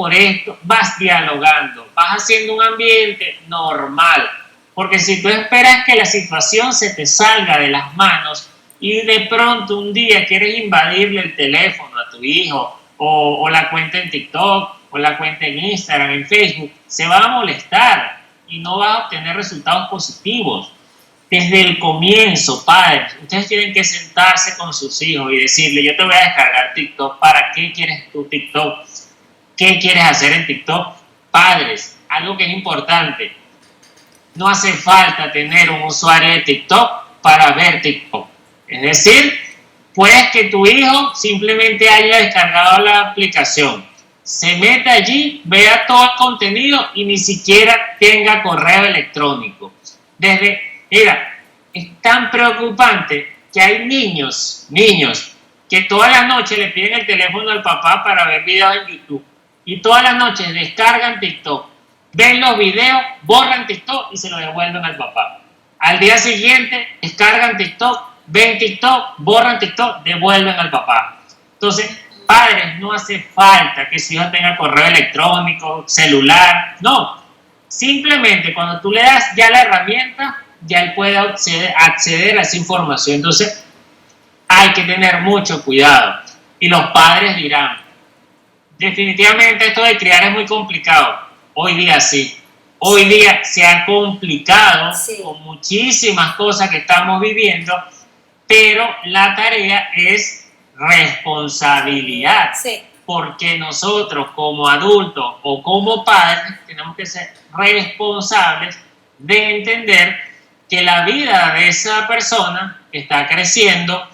vas dialogando, vas haciendo un ambiente normal. Porque si tú esperas que la situación se te salga de las manos y de pronto un día quieres invadirle el teléfono a tu hijo o la cuenta en TikTok o la cuenta en Instagram, en Facebook, se va a molestar y no va a obtener resultados positivos. Desde el comienzo, padres, ustedes tienen que sentarse con sus hijos y decirle, yo te voy a descargar TikTok, ¿para qué quieres tu TikTok? ¿Qué quieres hacer en TikTok? Padres, algo que es importante, no hace falta tener un usuario de TikTok para ver TikTok. Es decir, puedes que tu hijo simplemente haya descargado la aplicación, se meta allí, vea todo el contenido y ni siquiera tenga correo electrónico. Mira, es tan preocupante que hay niños que todas las noches le piden el teléfono al papá para ver videos en YouTube y todas las noches descargan TikTok, ven los videos, borran TikTok y se lo devuelven al papá. Al día siguiente descargan TikTok, ven TikTok, borran TikTok, devuelven al papá. Entonces, padres, no hace falta que su hijo tenga correo electrónico, celular, no. Simplemente cuando tú le das ya la herramienta, ya él puede acceder a esa información. Entonces, hay que tener mucho cuidado. Y los padres dirán, definitivamente esto de criar es muy complicado. Hoy día sí. Hoy día se ha complicado con muchísimas cosas que estamos viviendo, pero la tarea es responsabilidad. Sí. Porque nosotros como adultos o como padres tenemos que ser responsables de entender que la vida de esa persona que está creciendo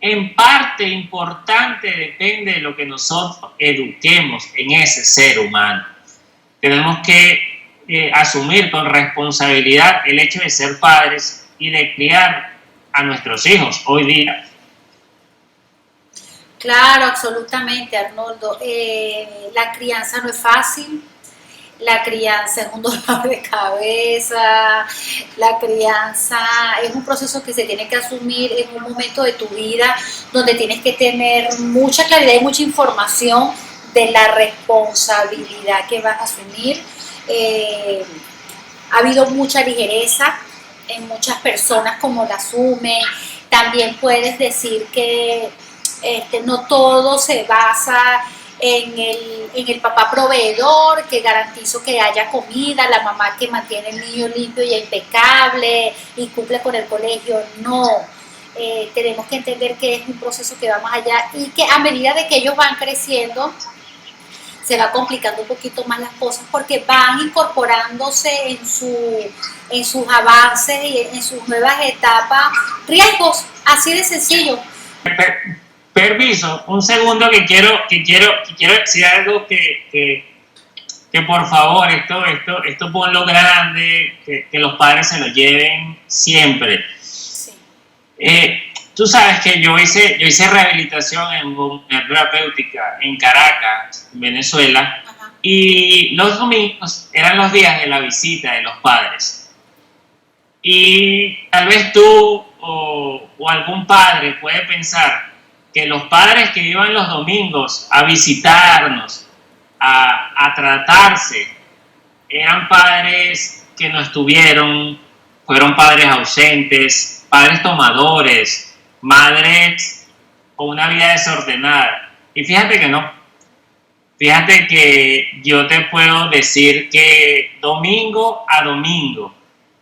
en parte importante depende de lo que nosotros eduquemos en ese ser humano. Tenemos que asumir con responsabilidad el hecho de ser padres y de criar a nuestros hijos hoy día. Claro, absolutamente, Arnoldo. La crianza no es fácil, la crianza es un dolor de cabeza, la crianza es un proceso que se tiene que asumir en un momento de tu vida donde tienes que tener mucha claridad y mucha información de la responsabilidad que vas a asumir. Ha habido mucha ligereza en muchas personas como la asumen. También puedes decir que no todo se basa en el papá proveedor que garantizo que haya comida, la mamá que mantiene el niño limpio y impecable y cumple con el colegio. No, tenemos que entender que es un proceso que va más allá y que a medida de que ellos van creciendo se va complicando un poquito más las cosas porque van incorporándose en sus avances y en sus nuevas etapas riesgos, así de sencillo. Permiso, un segundo que quiero decir algo que por favor, esto ponlo grande, que los padres se lo lleven siempre. Sí. Tú sabes que yo hice rehabilitación en terapéutica en Caracas, Venezuela, Ajá. y los domingos eran los días de la visita de los padres. Y tal vez tú o algún padre puede pensar que los padres que iban los domingos a visitarnos, a tratarse, eran padres que no estuvieron, fueron padres ausentes, padres tomadores, madres con una vida desordenada. Y fíjate que no. Fíjate que yo te puedo decir que domingo a domingo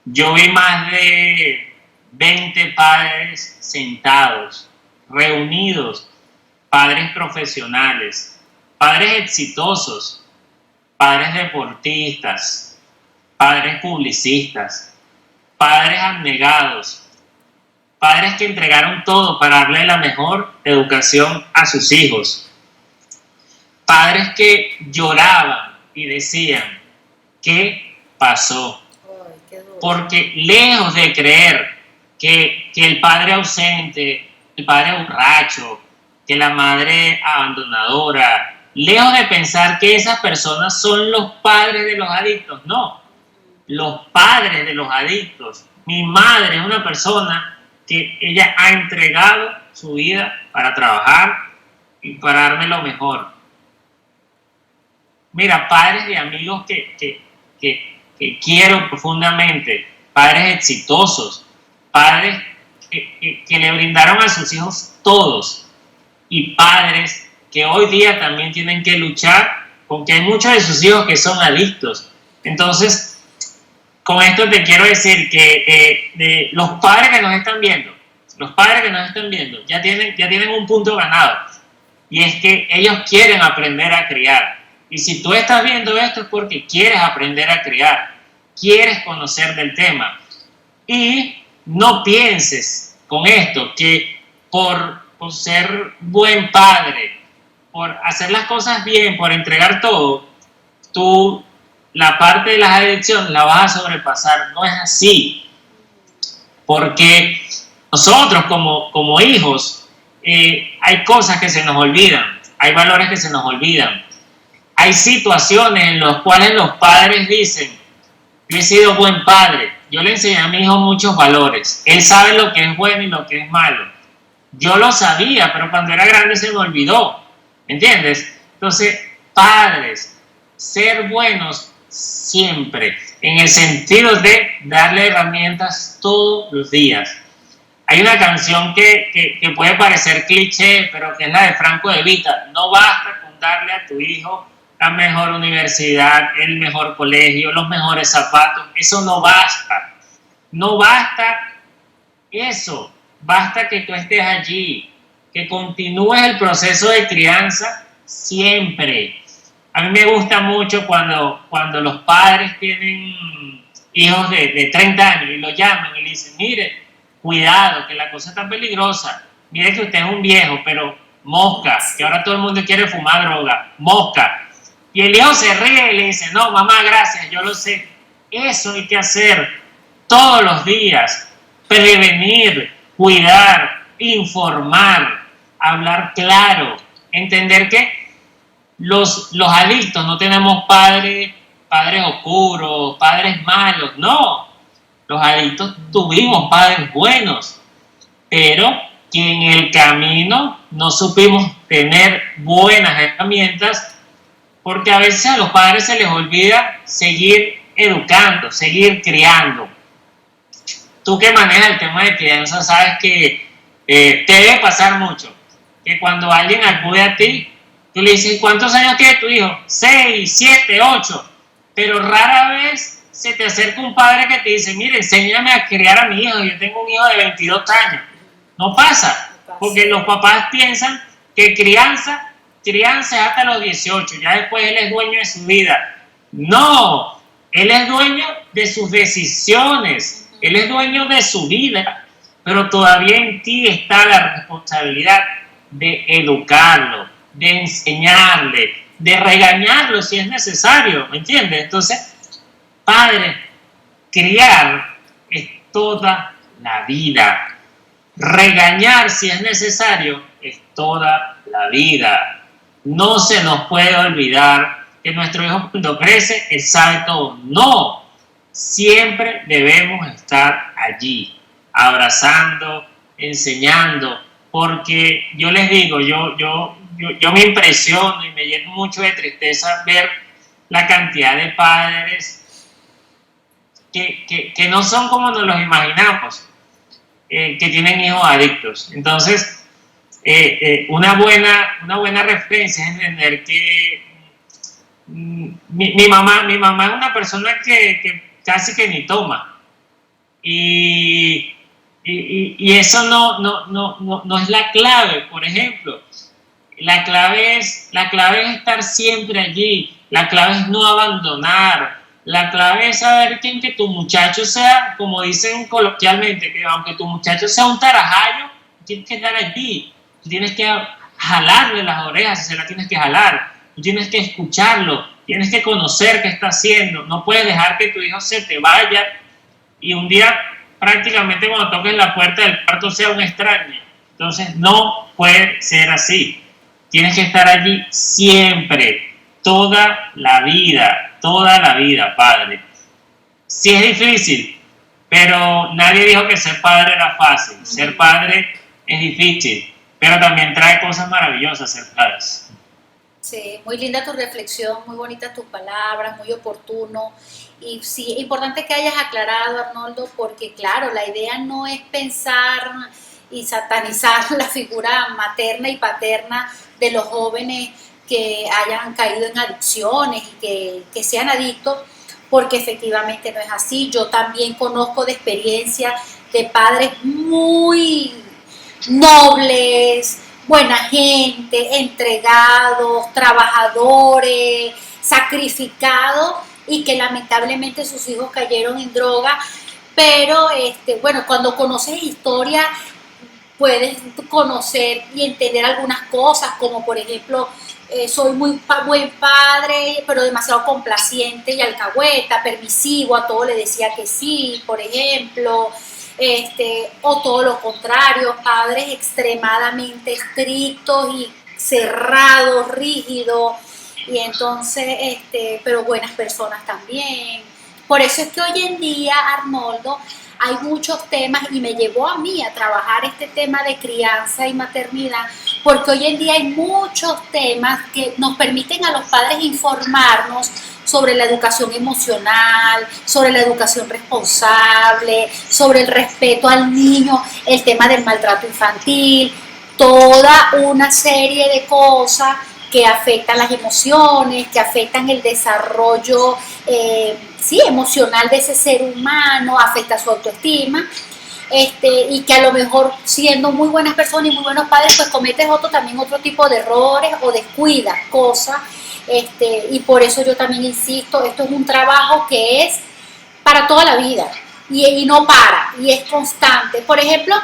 yo vi más de 20 padres sentados, reunidos, padres profesionales, padres exitosos, padres deportistas, padres publicistas, padres abnegados, padres que entregaron todo para darle la mejor educación a sus hijos, padres que lloraban y decían, ¿qué pasó? Porque lejos de creer que el padre ausente, el padre borracho, que la madre abandonadora, lejos de pensar que esas personas son los padres de los adictos, no, los padres de los adictos. Mi madre es una persona que ella ha entregado su vida para trabajar y para darme lo mejor. Mira, padres de amigos que quiero profundamente, padres exitosos, padres que le brindaron a sus hijos todos, y padres que hoy día también tienen que luchar con que hay muchos de sus hijos que son adictos. Entonces, con esto te quiero decir que los padres que nos están viendo, ya tienen un punto ganado, y es que ellos quieren aprender a criar. Y si tú estás viendo esto es porque quieres aprender a criar, quieres conocer del tema. Y no pienses con esto que por ser buen padre, por hacer las cosas bien, por entregar todo, tú la parte de las adicciones la vas a sobrepasar. No es así. Porque nosotros como hijos hay cosas que se nos olvidan, hay valores que se nos olvidan. Hay situaciones en las cuales los padres dicen, yo he sido buen padre, yo le enseñé a mi hijo muchos valores, él sabe lo que es bueno y lo que es malo. Yo lo sabía, pero cuando era grande se me olvidó, ¿entiendes? Entonces, padres, ser buenos siempre, en el sentido de darle herramientas todos los días. Hay una canción que puede parecer cliché, pero que es la de Franco De Vita: no basta con darle a tu hijo la mejor universidad, el mejor colegio, los mejores zapatos. Eso no basta. No basta eso. Basta que tú estés allí, que continúes el proceso de crianza siempre. A mí me gusta mucho cuando los padres tienen hijos de 30 años y lo llaman y le dicen, mire, cuidado, que la cosa está peligrosa. Mire que usted es un viejo, pero mosca, que ahora todo el mundo quiere fumar droga, mosca. Y el hijo se ríe y le dice, no, mamá, gracias, yo lo sé. Eso hay que hacer todos los días. Prevenir, cuidar, informar, hablar claro, entender que los adictos no tenemos padres oscuros, padres malos, no. Los adictos tuvimos padres buenos, pero que en el camino no supimos tener buenas herramientas, porque a veces a los padres se les olvida seguir educando, seguir criando. Tú que manejas el tema de crianza sabes que te debe pasar mucho, que cuando alguien acude a ti, tú le dices, ¿cuántos años tiene tu hijo? 6, 7, 8, pero rara vez se te acerca un padre que te dice, mire, enséñame a criar a mi hijo, yo tengo un hijo de 22 años. No pasa, porque los papás piensan que crianza es hasta los 18, ya después él es dueño de su vida. No, él es dueño de sus decisiones, él es dueño de su vida, pero todavía en ti está la responsabilidad de educarlo, de enseñarle, de regañarlo si es necesario, ¿me entiendes? Entonces, padre, criar es toda la vida. Regañar si es necesario es toda la vida. No se nos puede olvidar que nuestro hijo cuando crece, él sabe todo. No, siempre debemos estar allí, abrazando, enseñando, porque yo les digo, yo me impresiono y me lleno mucho de tristeza ver la cantidad de padres que no son como nos los imaginamos, que tienen hijos adictos. Entonces, una buena referencia es entender que mi mamá es una persona que casi que ni toma. Y eso no es la clave, por ejemplo. La clave es estar siempre allí. La clave es no abandonar. La clave es saber que tu muchacho sea, como dicen coloquialmente, que aunque tu muchacho sea un tarajayo, tienes que estar allí. Tú tienes que jalarle las orejas si se las tienes que jalar. Tú tienes que escucharlo. Tienes que conocer qué está haciendo. No puedes dejar que tu hijo se te vaya y un día prácticamente cuando toques la puerta del cuarto sea un extraño. Entonces no puede ser así. Tienes que estar allí siempre, toda la vida, padre. Sí es difícil, pero nadie dijo que ser padre era fácil. Ser padre es difícil, pero también trae cosas maravillosas ser padres. Sí, muy linda tu reflexión, muy bonitas tus palabras, muy oportuno. Y sí, importante que hayas aclarado, Arnoldo, porque claro, la idea no es pensar y satanizar la figura materna y paterna de los jóvenes que hayan caído en adicciones y que sean adictos, porque efectivamente no es así. Yo también conozco de experiencia de padres muy nobles, buena gente, entregados, trabajadores, sacrificados, y que lamentablemente sus hijos cayeron en droga. Pero bueno, cuando conoces historia puedes conocer y entender algunas cosas, como por ejemplo, soy muy buen padre, pero demasiado complaciente y alcahueta, permisivo, a todo le decía que sí, por ejemplo. O todo lo contrario, padres extremadamente estrictos y cerrados, rígidos, y entonces, pero buenas personas también. Por eso es que hoy en día, Arnoldo, hay muchos temas, y me llevó a mí a trabajar este tema de crianza y maternidad, porque hoy en día hay muchos temas que nos permiten a los padres informarnos sobre la educación emocional, sobre la educación responsable, sobre el respeto al niño, el tema del maltrato infantil, toda una serie de cosas que afectan las emociones, que afectan el desarrollo emocional de ese ser humano, afecta su autoestima. y que a lo mejor siendo muy buenas personas y muy buenos padres, pues cometes otro tipo de errores o descuidas cosas, y por eso yo también insisto, esto es un trabajo que es para toda la vida y no para, y es constante. Por ejemplo,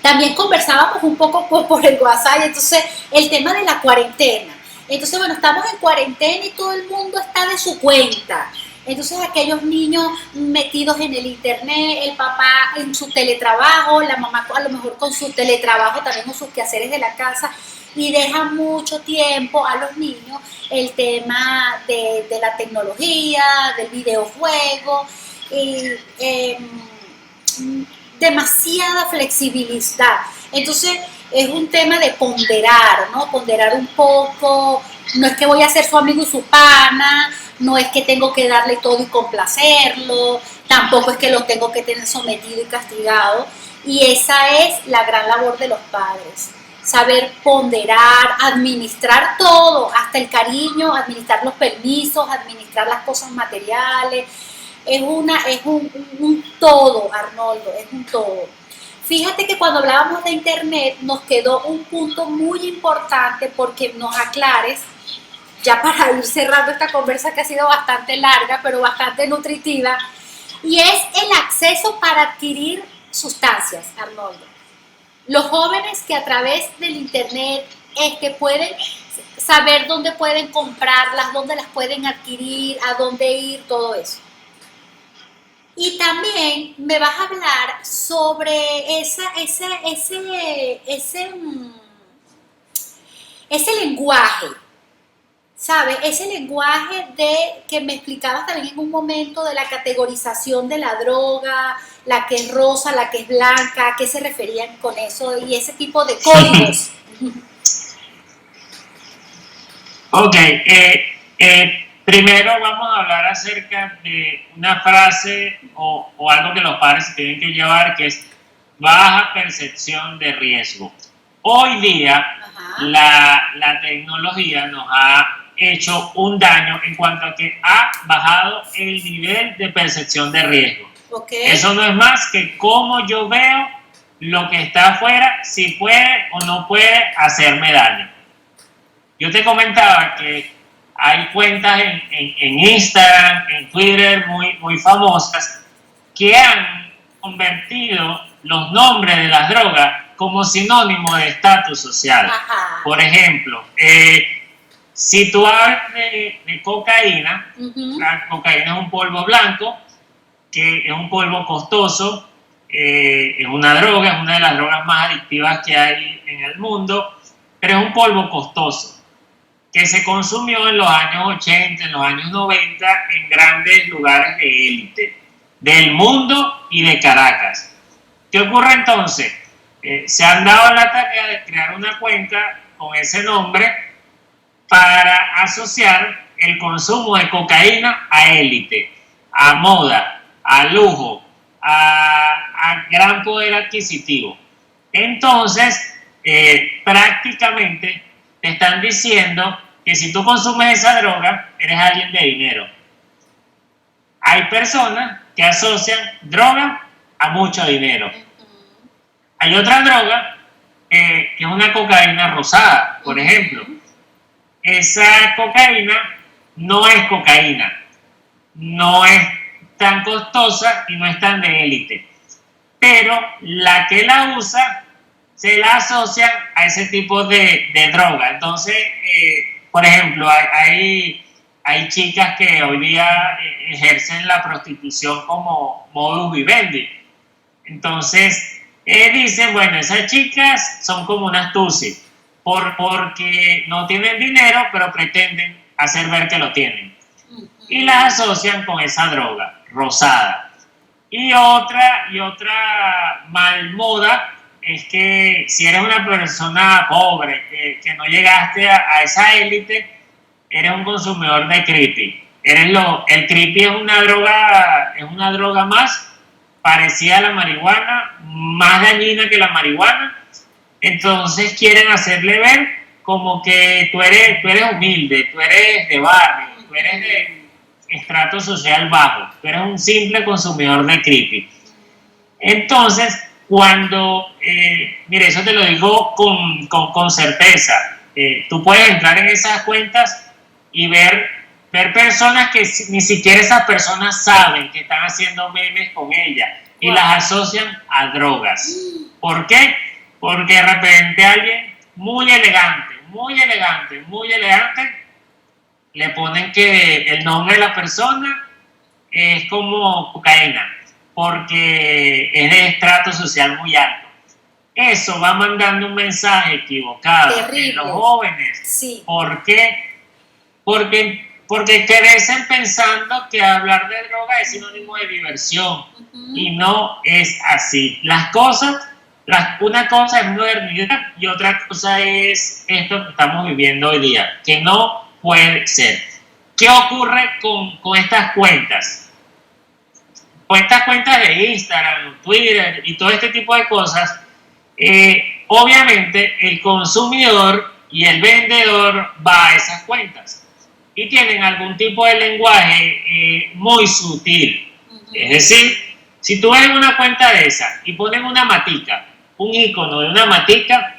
también conversábamos un poco por el WhatsApp, entonces el tema de la cuarentena. Entonces, bueno, estamos en cuarentena y todo el mundo está de su cuenta. Entonces, aquellos niños metidos en el internet, el papá en su teletrabajo, la mamá a lo mejor con su teletrabajo también con sus quehaceres de la casa, y deja mucho tiempo a los niños el tema de la tecnología, del videojuego, demasiada flexibilidad. Entonces, es un tema de ponderar, ¿no? Ponderar un poco. No es que voy a ser su amigo y su pana, no es que tengo que darle todo y complacerlo, tampoco es que lo tengo que tener sometido y castigado. Y esa es la gran labor de los padres, saber ponderar, administrar todo, hasta el cariño, administrar los permisos, administrar las cosas materiales. Es un todo, Arnoldo, es un todo. Fíjate que cuando hablábamos de internet nos quedó un punto muy importante porque nos aclares, ya para ir cerrando esta conversa que ha sido bastante larga, pero bastante nutritiva, y es el acceso para adquirir sustancias, Arnoldo. Los jóvenes que a través del internet pueden saber dónde pueden comprarlas, dónde las pueden adquirir, a dónde ir, todo eso. Y también me vas a hablar sobre ese lenguaje, ¿sabes? Ese lenguaje que me explicabas también en un momento de la categorización de la droga, la que es rosa, la que es blanca, ¿a qué se referían con eso? Y ese tipo de códigos. Ok, primero vamos a hablar acerca de una frase o algo que los padres tienen que llevar, que es baja percepción de riesgo. Hoy día la tecnología nos ha hecho un daño en cuanto a que ha bajado el nivel de percepción de riesgo. Okay. Eso no es más que cómo yo veo lo que está afuera, si puede o no puede hacerme daño. Yo te comentaba que hay cuentas en Instagram, en Twitter muy famosas que han convertido los nombres de las drogas como sinónimo de estatus social. Ajá. Por ejemplo, si tú hablas de cocaína, la cocaína es un polvo blanco, que es un polvo costoso, es una droga, es una de las drogas más adictivas que hay en el mundo, pero es un polvo costoso que se consumió en los años 80, en los años 90, en grandes lugares de élite, del mundo y de Caracas. ¿Qué ocurre entonces? Se han dado la tarea de crear una cuenta con ese nombre para asociar el consumo de cocaína a élite, a moda, a lujo, a gran poder adquisitivo. Entonces, prácticamente te están diciendo que si tú consumes esa droga, eres alguien de dinero. Hay personas que asocian droga a mucho dinero. Hay otra droga que es una cocaína rosada, por ejemplo. Esa cocaína no es cocaína, no es tan costosa y no es tan de élite. Pero la que la usa se la asocia a ese tipo de droga. Entonces, por ejemplo, hay chicas que hoy día ejercen la prostitución como modus vivendi. Entonces, dicen, bueno, esas chicas son como unas tusis, porque no tienen dinero, pero pretenden hacer ver que lo tienen. Y las asocian con esa droga rosada. Y otra mal moda es que si eres una persona pobre, que no llegaste a esa élite, eres un consumidor de creepy. El creepy es una droga más parecida a la marihuana, más dañina que la marihuana. Entonces quieren hacerle ver como que tú eres humilde, tú eres de barrio, tú eres de estrato social bajo, tú eres un simple consumidor de creepy. Entonces, cuando, mire, eso te lo digo con certeza, tú puedes entrar en esas cuentas y ver personas que ni siquiera esas personas saben que están haciendo memes con ella y las asocian a drogas. ¿Por qué? Porque de repente alguien muy elegante, le ponen que el nombre de la persona es como cocaína, porque es de estrato social muy alto. Eso va mandando un mensaje equivocado en los jóvenes. Sí. ¿Por qué? Porque crecen pensando que hablar de droga es sinónimo de diversión, y no es así. Las cosas, una cosa es modernidad y otra cosa es esto que estamos viviendo hoy día, que no puede ser. ¿Qué ocurre con estas cuentas? Con estas cuentas de Instagram, Twitter y todo este tipo de cosas, obviamente el consumidor y el vendedor va a esas cuentas y tienen algún tipo de lenguaje muy sutil. Es decir, si tú ves una cuenta de esa y ponen una matica, un icono de una matica,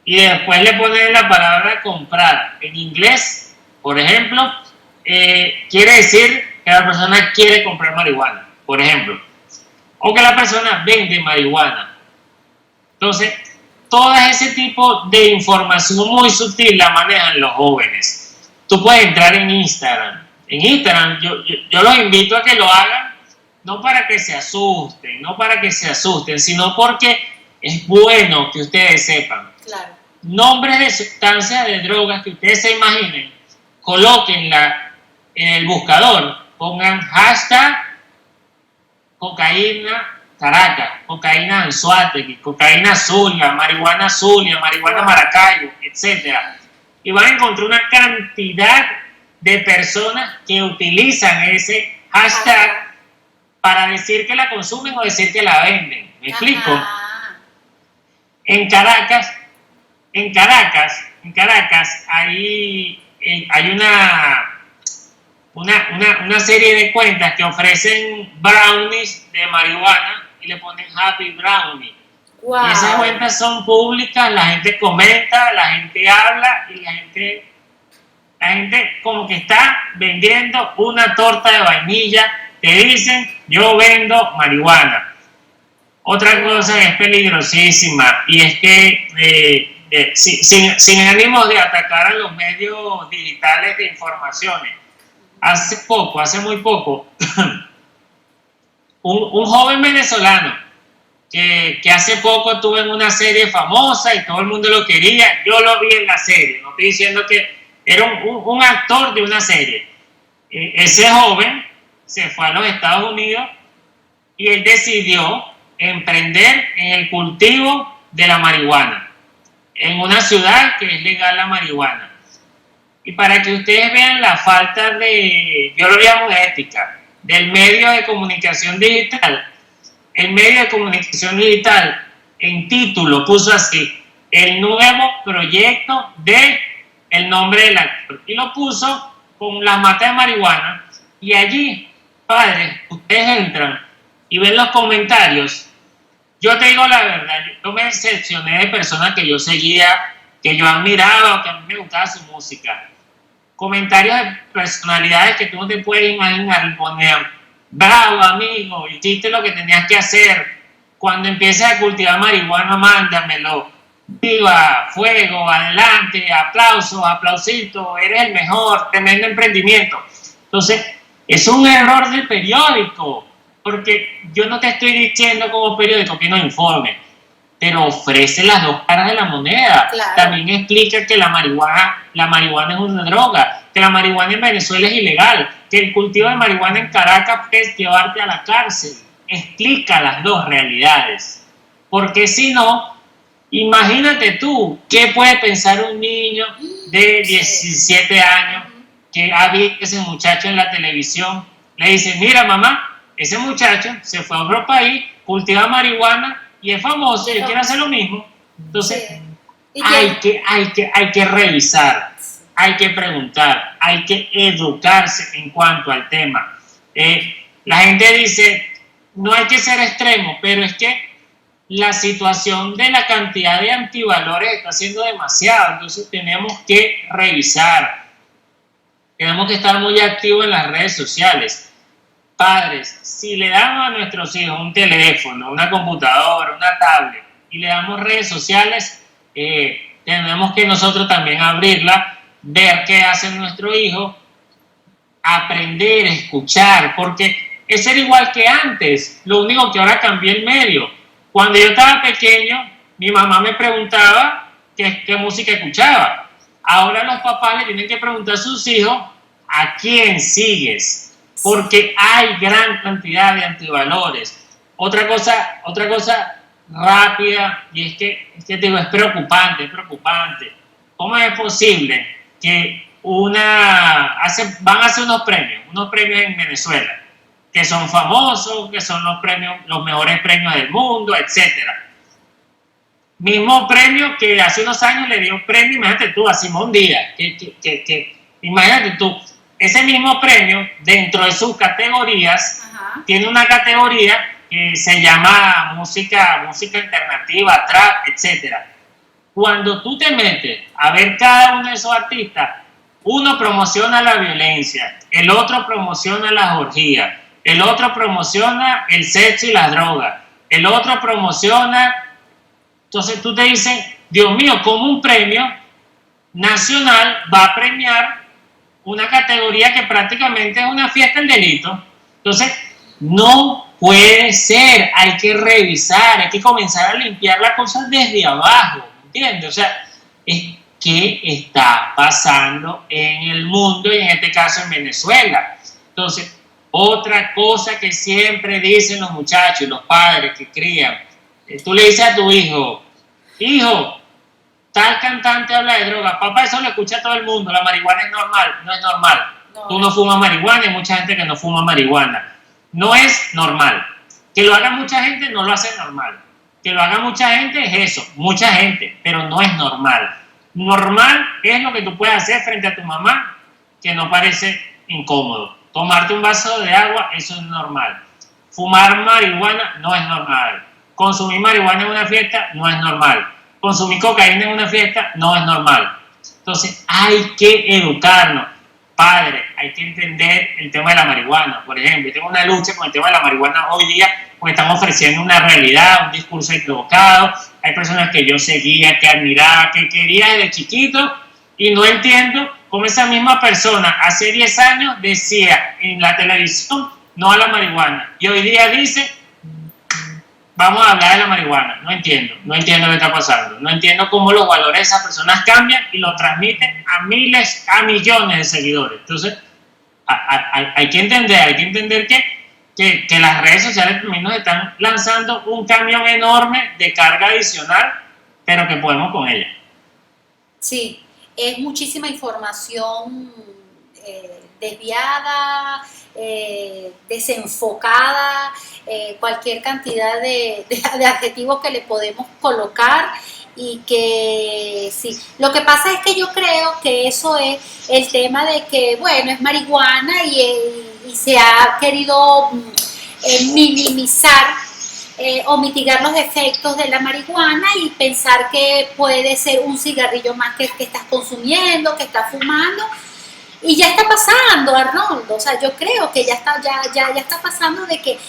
y después le ponen la palabra comprar en inglés, por ejemplo, quiere decir que la persona quiere comprar marihuana, por ejemplo, o que la persona vende marihuana. Entonces, todo ese tipo de información muy sutil la manejan los jóvenes. Tú puedes entrar en Instagram. En Instagram yo los invito a que lo hagan, no para que se asusten, sino porque es bueno que ustedes sepan. Claro. Nombres de sustancias, de drogas que ustedes se imaginen, colóquenla en el buscador, pongan hashtag cocaína Caracas, cocaína Anzoátegui, cocaína Zulia, marihuana Maracaibo, etc. Y van a encontrar una cantidad de personas que utilizan ese hashtag para decir que la consumen o decir que la venden. ¿Me explico? En Caracas hay una serie de cuentas que ofrecen brownies de marihuana y le ponen Happy Brownie. Wow. Y esas cuentas son públicas, la gente comenta, la gente habla y la gente como que está vendiendo una torta de vainilla. Te dicen, yo vendo marihuana. Otra cosa que es peligrosísima, y es que sin ánimos de atacar a los medios digitales de informaciones, hace muy poco, un joven venezolano que hace poco estuvo en una serie famosa y todo el mundo lo quería, yo lo vi en la serie, no estoy diciendo que era un actor de una serie. Ese joven se fue a los Estados Unidos y él decidió emprender en el cultivo de la marihuana en una ciudad que es legal la marihuana. Y para que ustedes vean la falta de, yo lo llamo de ética, del medio de comunicación digital. El medio de comunicación digital en título puso así: el nuevo proyecto de el nombre del actor, y lo puso con las matas de marihuana. Y allí, padres, ustedes entran y ven los comentarios. Yo te digo la verdad, yo me decepcioné de personas que yo seguía, que yo admiraba o que a mí me gustaba su música. Comentarios de personalidades que tú no te puedes imaginar, y ponían: bravo amigo, hiciste lo que tenías que hacer, cuando empieces a cultivar marihuana mándamelo, viva, fuego, adelante, aplausos, aplausitos, eres el mejor, tremendo emprendimiento. Entonces, es un error del periódico, porque yo no te estoy diciendo como periódico que no informe, pero ofrece las dos caras de la moneda. Claro. También explica que la marihuana es una droga, que la marihuana en Venezuela es ilegal, que el cultivo de marihuana en Caracas puede llevarte a la cárcel. Explica las dos realidades, porque si no, imagínate tú, ¿qué puede pensar un niño de 17 años que ha visto ese muchacho en la televisión? Le dice: mira mamá, ese muchacho se fue a otro país, cultiva marihuana y es famoso, yo quiero hacer lo mismo. Entonces, hay que revisar, hay que preguntar, hay que educarse en cuanto al tema. La gente dice: no hay que ser extremo, pero es que la situación de la cantidad de antivalores está siendo demasiado, entonces tenemos que revisar, tenemos que estar muy activos en las redes sociales. Padres, si le damos a nuestros hijos un teléfono, una computadora, una tablet y le damos redes sociales, tenemos que nosotros también abrirla, ver qué hace nuestro hijo, aprender, escuchar, porque es ser igual que antes, lo único que ahora cambió el medio. Cuando yo estaba pequeño, mi mamá me preguntaba qué música escuchaba. Ahora los papás le tienen que preguntar a sus hijos a quién sigues, porque hay gran cantidad de antivalores. Otra cosa rápida, y es que te digo, es preocupante. ¿Cómo es posible que van a hacer unos premios en Venezuela, que son famosos, que son los mejores premios del mundo, etcétera? Mismo premio que hace unos años le dio premio, imagínate tú, a Simón Díaz, imagínate tú, ese mismo premio, dentro de sus categorías, tiene una categoría que se llama música alternativa, trap, etcétera. Cuando tú te metes a ver cada uno de esos artistas, uno promociona la violencia, el otro promociona las orgías, el otro promociona el sexo y las drogas, el otro promociona... Entonces tú te dices, Dios mío, ¿cómo un premio nacional va a premiar una categoría que prácticamente es una fiesta del delito? Entonces, no puede ser, hay que revisar, hay que comenzar a limpiar las cosas desde abajo, ¿entiendes? O sea, ¿qué está pasando en el mundo y en este caso en Venezuela? Entonces, otra cosa que siempre dicen los muchachos y los padres que crían, tú le dices a tu hijo, tal cantante habla de droga, papá, eso lo escucha todo el mundo, la marihuana es normal. No es normal. No. Tú no fumas marihuana, hay mucha gente que no fuma marihuana. No es normal. Que lo haga mucha gente no lo hace normal. Que lo haga mucha gente es eso, mucha gente, pero no es normal. Normal es lo que tú puedes hacer frente a tu mamá, que no parece incómodo. Tomarte un vaso de agua, eso es normal. Fumar marihuana no es normal. Consumir marihuana en una fiesta no es normal. Consumir cocaína en una fiesta no es normal. Entonces hay que educarnos. Padre, hay que entender el tema de la marihuana. Por ejemplo, yo tengo una lucha con el tema de la marihuana hoy día porque están ofreciendo una realidad, un discurso equivocado. Hay personas que yo seguía, que admiraba, que quería desde chiquito y no entiendo cómo esa misma persona hace 10 años decía en la televisión no a la marihuana y hoy día dice vamos a hablar de la marihuana. No entiendo qué está pasando. No entiendo cómo los valores de esas personas cambian y lo transmiten a miles, a millones de seguidores. Entonces, hay que entender que las redes sociales también nos están lanzando un camión enorme de carga adicional, pero que podemos con ella. Sí, es muchísima información desviada, desenfocada, cualquier cantidad de adjetivos que le podemos colocar y que sí, lo que pasa es que yo creo que eso es el tema de que, bueno, es marihuana y se ha querido minimizar o mitigar los efectos de la marihuana y pensar que puede ser un cigarrillo más que estás consumiendo, que estás fumando. Y ya está pasando, Arnoldo, o sea, yo creo que ya está pasando de que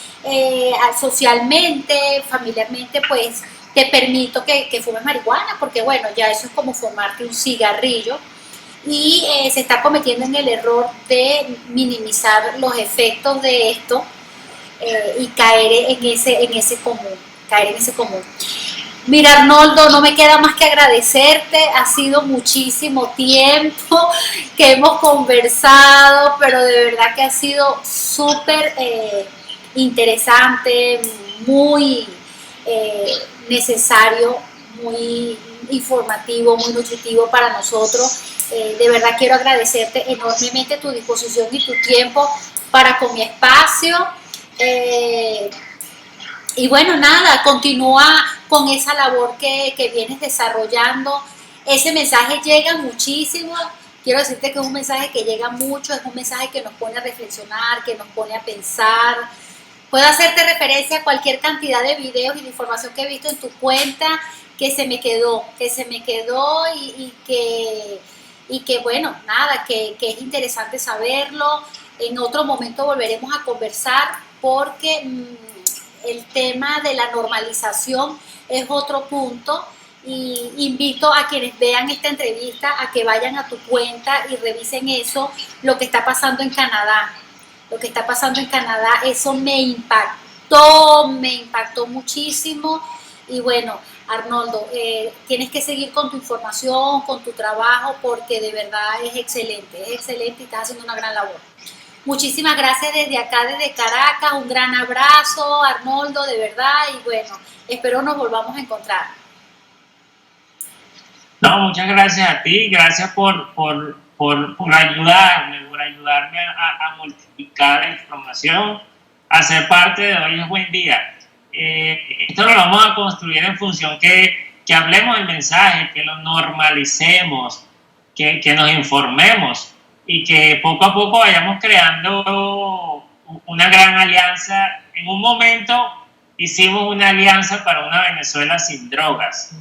socialmente, familiarmente, pues te permito que fumes marihuana, porque bueno, ya eso es como fumarte un cigarrillo y se está cometiendo en el error de minimizar los efectos de esto y caer en ese común. Mira, Arnoldo, no me queda más que agradecerte, ha sido muchísimo tiempo que hemos conversado, pero de verdad que ha sido súper interesante, muy necesario, muy informativo, muy nutritivo para nosotros. De verdad quiero agradecerte enormemente tu disposición y tu tiempo para con mi espacio. Y bueno, nada, continúa con esa labor que vienes desarrollando. Ese mensaje llega muchísimo. Quiero decirte que es un mensaje que llega mucho, es un mensaje que nos pone a reflexionar, que nos pone a pensar, puedo hacerte referencia a cualquier cantidad de videos y de información que he visto en tu cuenta que se me quedó y que bueno, nada, que es interesante saberlo. En otro momento volveremos a conversar porque el tema de la normalización es otro punto. Y invito a quienes vean esta entrevista a que vayan a tu cuenta y revisen eso, lo que está pasando en Canadá. Lo que está pasando en Canadá, eso me impactó muchísimo. Y bueno, Arnoldo, tienes que seguir con tu información, con tu trabajo, porque de verdad es excelente y estás haciendo una gran labor. Muchísimas gracias desde acá, desde Caracas, un gran abrazo, Arnoldo, de verdad, y bueno, espero nos volvamos a encontrar. No, muchas gracias a ti, gracias por ayudarme, a multiplicar la información, a ser parte de Hoy es Buen Día. Esto lo vamos a construir en función que hablemos el mensaje, que lo normalicemos, que nos informemos y que poco a poco vayamos creando una gran alianza. En un momento hicimos una alianza para una Venezuela sin drogas.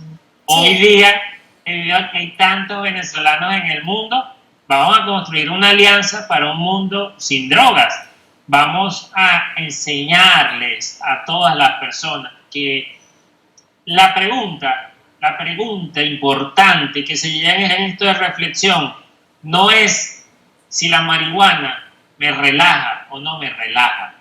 Hoy día, debido a que hay tantos venezolanos en el mundo, vamos a construir una alianza para un mundo sin drogas. Vamos a enseñarles a todas las personas que la pregunta importante que se lleven en esto de reflexión no es si la marihuana me relaja o no me relaja.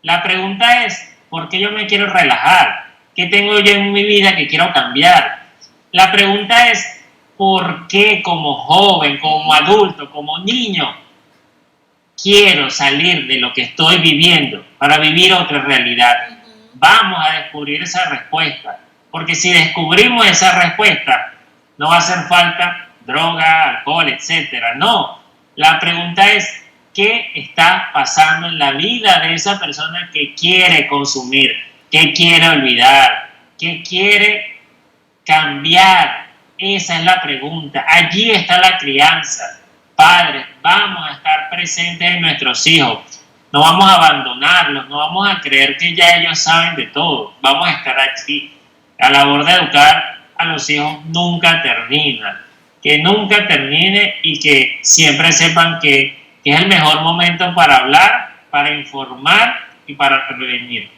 La pregunta es, ¿por qué yo me quiero relajar? ¿Qué tengo yo en mi vida que quiero cambiar? La pregunta es, ¿por qué como joven, como adulto, como niño, quiero salir de lo que estoy viviendo para vivir otra realidad? Vamos a descubrir esa respuesta, porque si descubrimos esa respuesta, no va a hacer falta droga, alcohol, etcétera. No, la pregunta es, ¿qué está pasando en la vida de esa persona que quiere consumir, que quiere olvidar, que quiere cambiar? Esa es la pregunta. Allí está la crianza. Padres, vamos a estar presentes en nuestros hijos. No vamos a abandonarlos, no vamos a creer que ya ellos saben de todo. Vamos a estar aquí. La labor de educar a los hijos nunca termina. Que nunca termine y que siempre sepan que es el mejor momento para hablar, para informar y para prevenir.